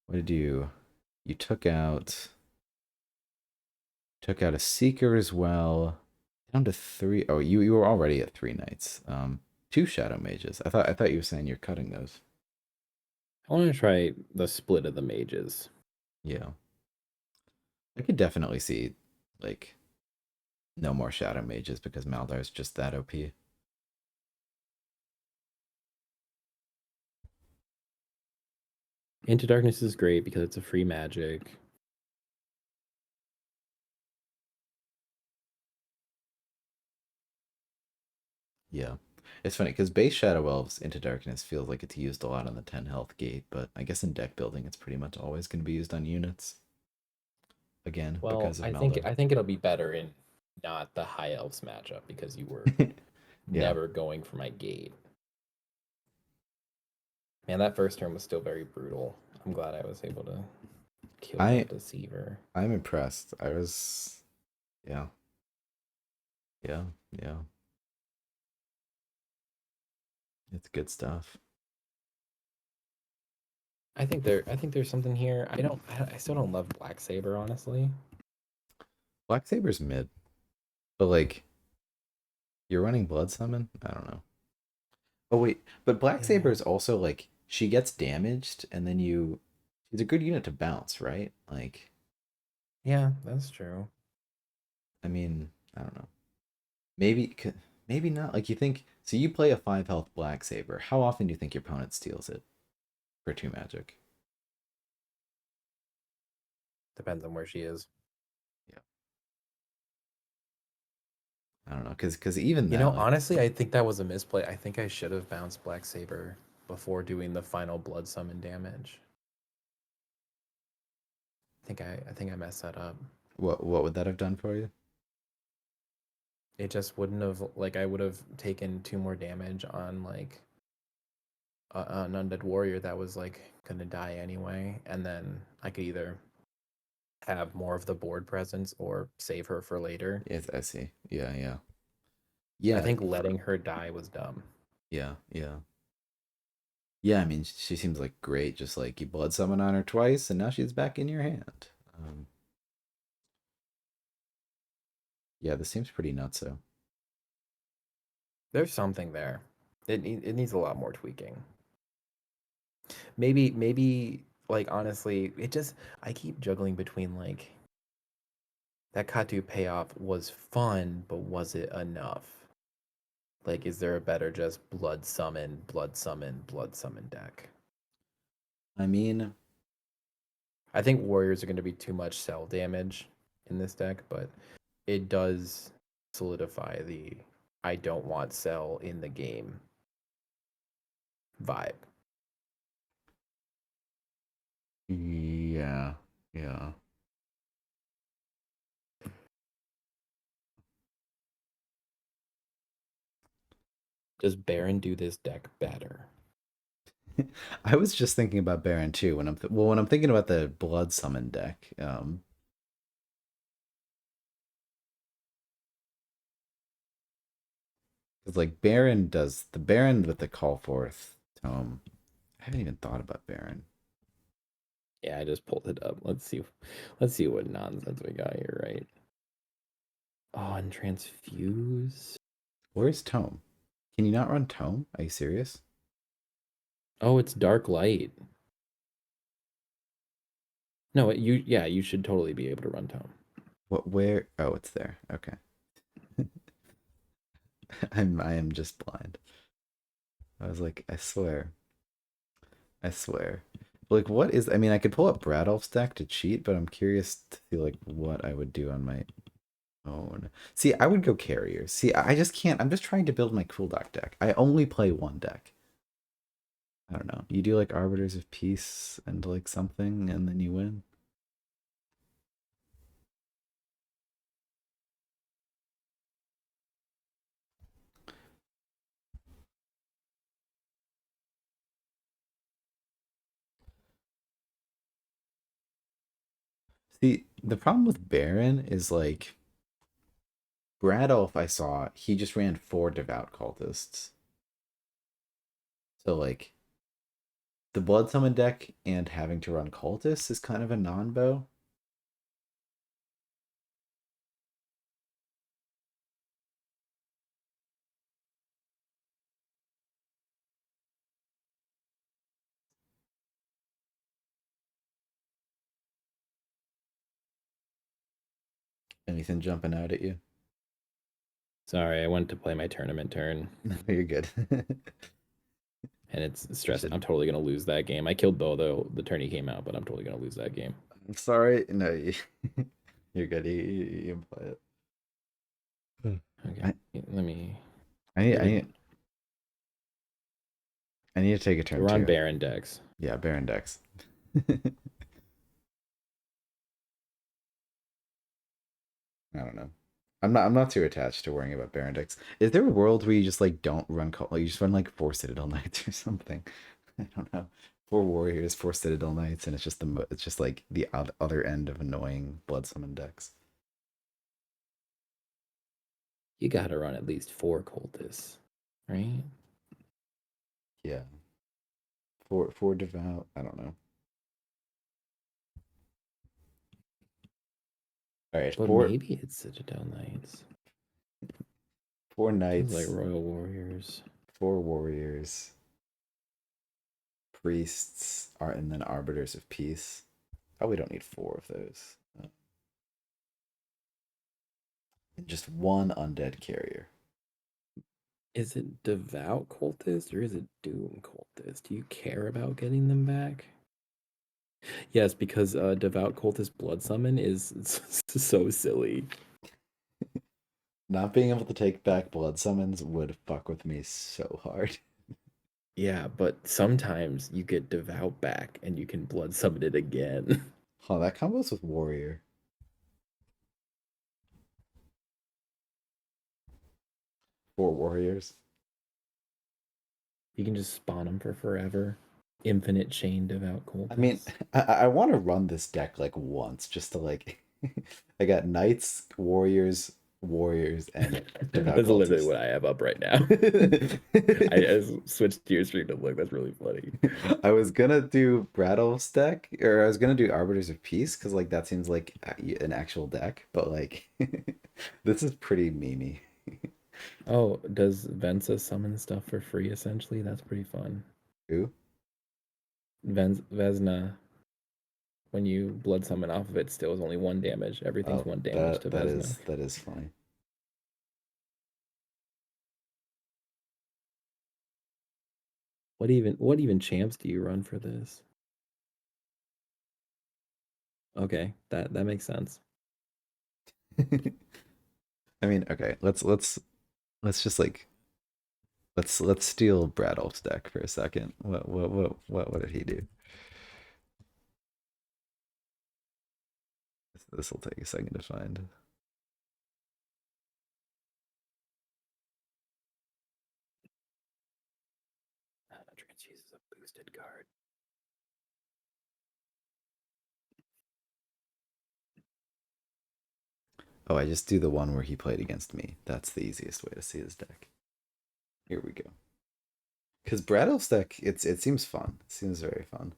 what did you took out a seeker as well. Down to three. Oh, you were already at 3 knights. Two shadow mages. I thought you were saying you're cutting those. I want to try the split of the mages. Yeah. I could definitely see like no more shadow mages because Maldar's just that OP. Into Darkness is great because it's a free magic. Yeah. It's funny because base Shadow Elves into Darkness feels like it's used a lot on the 10 health gate, but I guess in deck building it's pretty much always going to be used on units again Well, because of I Maldar. think it'll be better in not the high elves matchup because you were Yeah. never going for my gate. Man, that first turn was still very brutal. I'm glad I was able to kill I that deceiver. I'm impressed. I was yeah. Yeah. Yeah. It's good stuff. I think there's something here. I still don't love Black Saber, honestly. Black Saber's mid, but like you're running Blood Summon? I don't know. Oh wait, but Black Saber Yeah. is also like she gets damaged and then she's a good unit to bounce, right? Like Yeah, that's true. I mean, I don't know. Maybe maybe not. Like you think so you play a 5 health Black Saber. How often do you think your opponent steals it for 2 magic? Depends on where she is. Yeah. I don't know cuz even You then know, like honestly, I think that was a misplay. I think I should have bounced Black Saber before doing the final blood summon damage. I think I messed that up. what would that have done for you? It just wouldn't have like I would have taken 2 more damage on like an undead warrior that was like gonna die anyway, and then I could either have more of the board presence or save her for later. Yes, I see. Yeah, yeah. I Yeah, think letting her die was dumb. yeah, yeah. Yeah, I mean she seems like great just like you blood summon on her twice and now she's back in your hand. Um yeah, this seems pretty nuts so. There's something there. It needs a lot more tweaking. Maybe like honestly, it just I keep juggling between like that Katu payoff was fun, but was it enough? Like, is there a better just blood summon, blood summon, blood summon deck? I mean, I think warriors are going to be too much cell damage in this deck, but it does solidify the I don't want cell in the game vibe. yeah, yeah. Does Baron do this deck better? I was just thinking about Baron too when when I'm thinking about the blood summon deck. 'Cause like Baron does the Baron with the call forth tome. I haven't even thought about Baron. Yeah, I just pulled it up. Let's see what nonsense we got here, right? Oh, and transfuse. Where's tome? Can you not run tome? Are you serious? Oh, it's dark light. No, you should totally be able to run tome. What where? Oh, it's there. Okay. I am just blind. I was like, I swear. I swear. Like, what is? I mean, I could pull up Bradolf's deck to cheat, but I'm curious to see like what I would do on my own. See, I would go carriers. See, I just can't. I'm just trying to build my cool deck. I only play one deck. I don't know. You do like Arbiters of Peace and like something, and then you win. See, the problem with Baron is like Bradolf. I saw he just ran four devout cultists. So like the Blood Summon deck and having to run cultists is kind of a non-bow. Anything jumping out at you? Sorry, I went to play my tournament turn, No, you're good. and it's You stressing. should. I'm totally gonna lose that game. I killed Bo though. The tourney came out, but I'm totally gonna lose that game. I'm sorry. No, you're good. You can play it. Okay, I, let me. I need, I Weird. need, I need to take a So turn we're on too. Baron decks. Yeah, Baron decks. I don't know. I'm not too attached to worrying about Baron decks. Is there a world where you just like don't run like you just run like four Citadel Knights or something? I don't know. Four warriors, four Citadel Knights, and it's just it's just like the other end of annoying blood summon decks. You gotta run at least 4 cultists, right? Yeah. Four devout. I don't know. All right, But maybe it's Citadel Knights. four Feels like knights, Royal Warriors. four warriors, priests are and then arbiters of peace. Probably don't need four of those. And just one undead carrier. Is it Devout Cultist or is it Doom Cultist? Do you care about getting them back? Yes, because Devout Cultist Blood Summon is so silly. Not being able to take back blood summons would fuck with me so hard. Yeah, but sometimes you get Devout back and you can Blood Summon it again. Huh, that combos with warrior. Four warriors. You can just spawn them for forever. Infinite Chain Devout I mean, Cultists. I want to run this deck like once just to like. I got knights, warriors, warriors, and devout That's literally cultists. what I have up right now. I switched to your stream to look. That's really funny. I was gonna do Bradolf's deck, or I was gonna do Arbiters of Peace, because like that seems like an actual deck, but like this is pretty memey. Oh, does Venza summon stuff for free essentially? That's pretty fun. Ooh, Vesna, when you blood summon off of it, still is only 1 damage. Everything's oh, 1 damage that to Vesna. that is funny. What even champs do you run for this? Okay, that makes sense. I mean, okay, let's just like let's steal Bradolf's deck for a second. What did he do? This will take a second to find. Trans uses a boosted card. Oh, I just do the one where he played against me. That's the easiest way to see his deck. Here we go. Because Bradolf's deck, it seems fun. It seems very fun.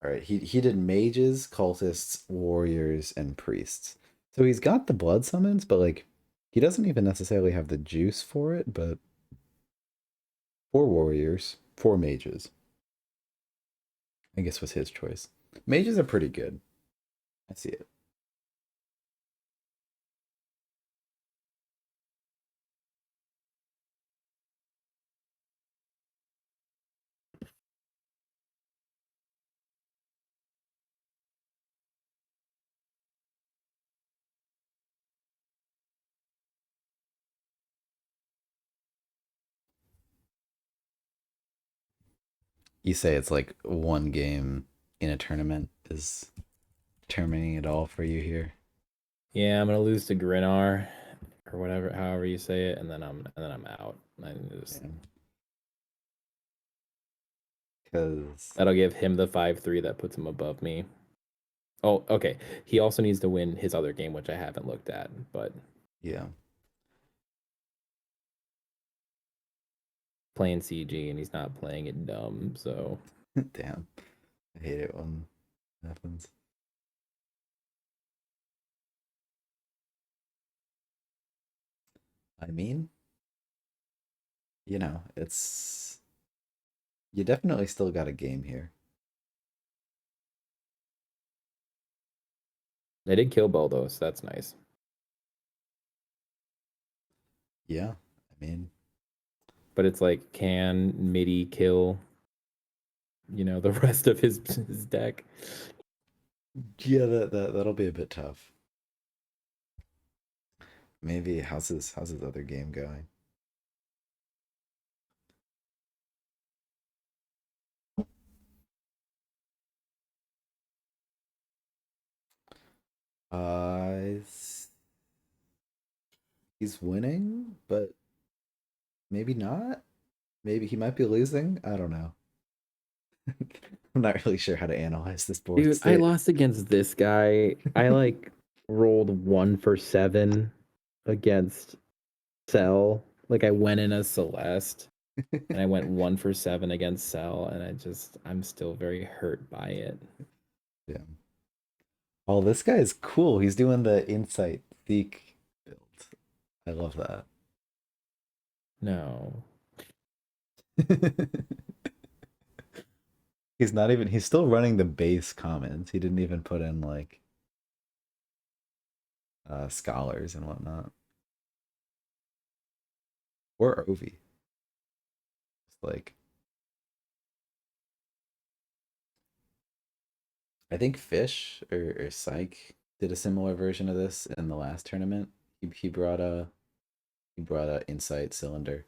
All right, he did mages, cultists, warriors, and priests. So he's got the blood summons, but like he doesn't even necessarily have the juice for it. But four warriors, four mages, I guess was his choice. Mages are pretty good. I see it. You say it's like one game in a tournament is determining it all for you here. Yeah, I'm gonna lose to Grinar or whatever, however you say it, and then I'm out. I just Yeah. Because That'll give him the 5-3 that puts him above me. Oh, okay. He also needs to win his other game, which I haven't looked at, but yeah, playing CG and he's not playing it dumb, so damn, I hate it when it happens. I mean, it's you definitely still got a game here. they did kill Bo though, so that's nice. Yeah, I mean, But it's like, can MIDI kill, the rest of his deck? yeah, that'll be a bit tough. Maybe how's his other game going? He's winning, but maybe not. Maybe he might be losing. I don't know. I'm not really sure how to analyze this board Dude, I state. lost against this guy. I like rolled 1 for 7 against Cell. Like I went in as Celeste and I went 1 for 7 against Cell, and I'm still very hurt by it. Yeah. Oh, this guy is cool. He's doing the Insight Theek build. I love that. No. He's still running the base commons. He didn't even put in like scholars and whatnot. Or Ovi. It's like I think Fish or Psych did a similar version of this in the last tournament. He brought a Insight cylinder.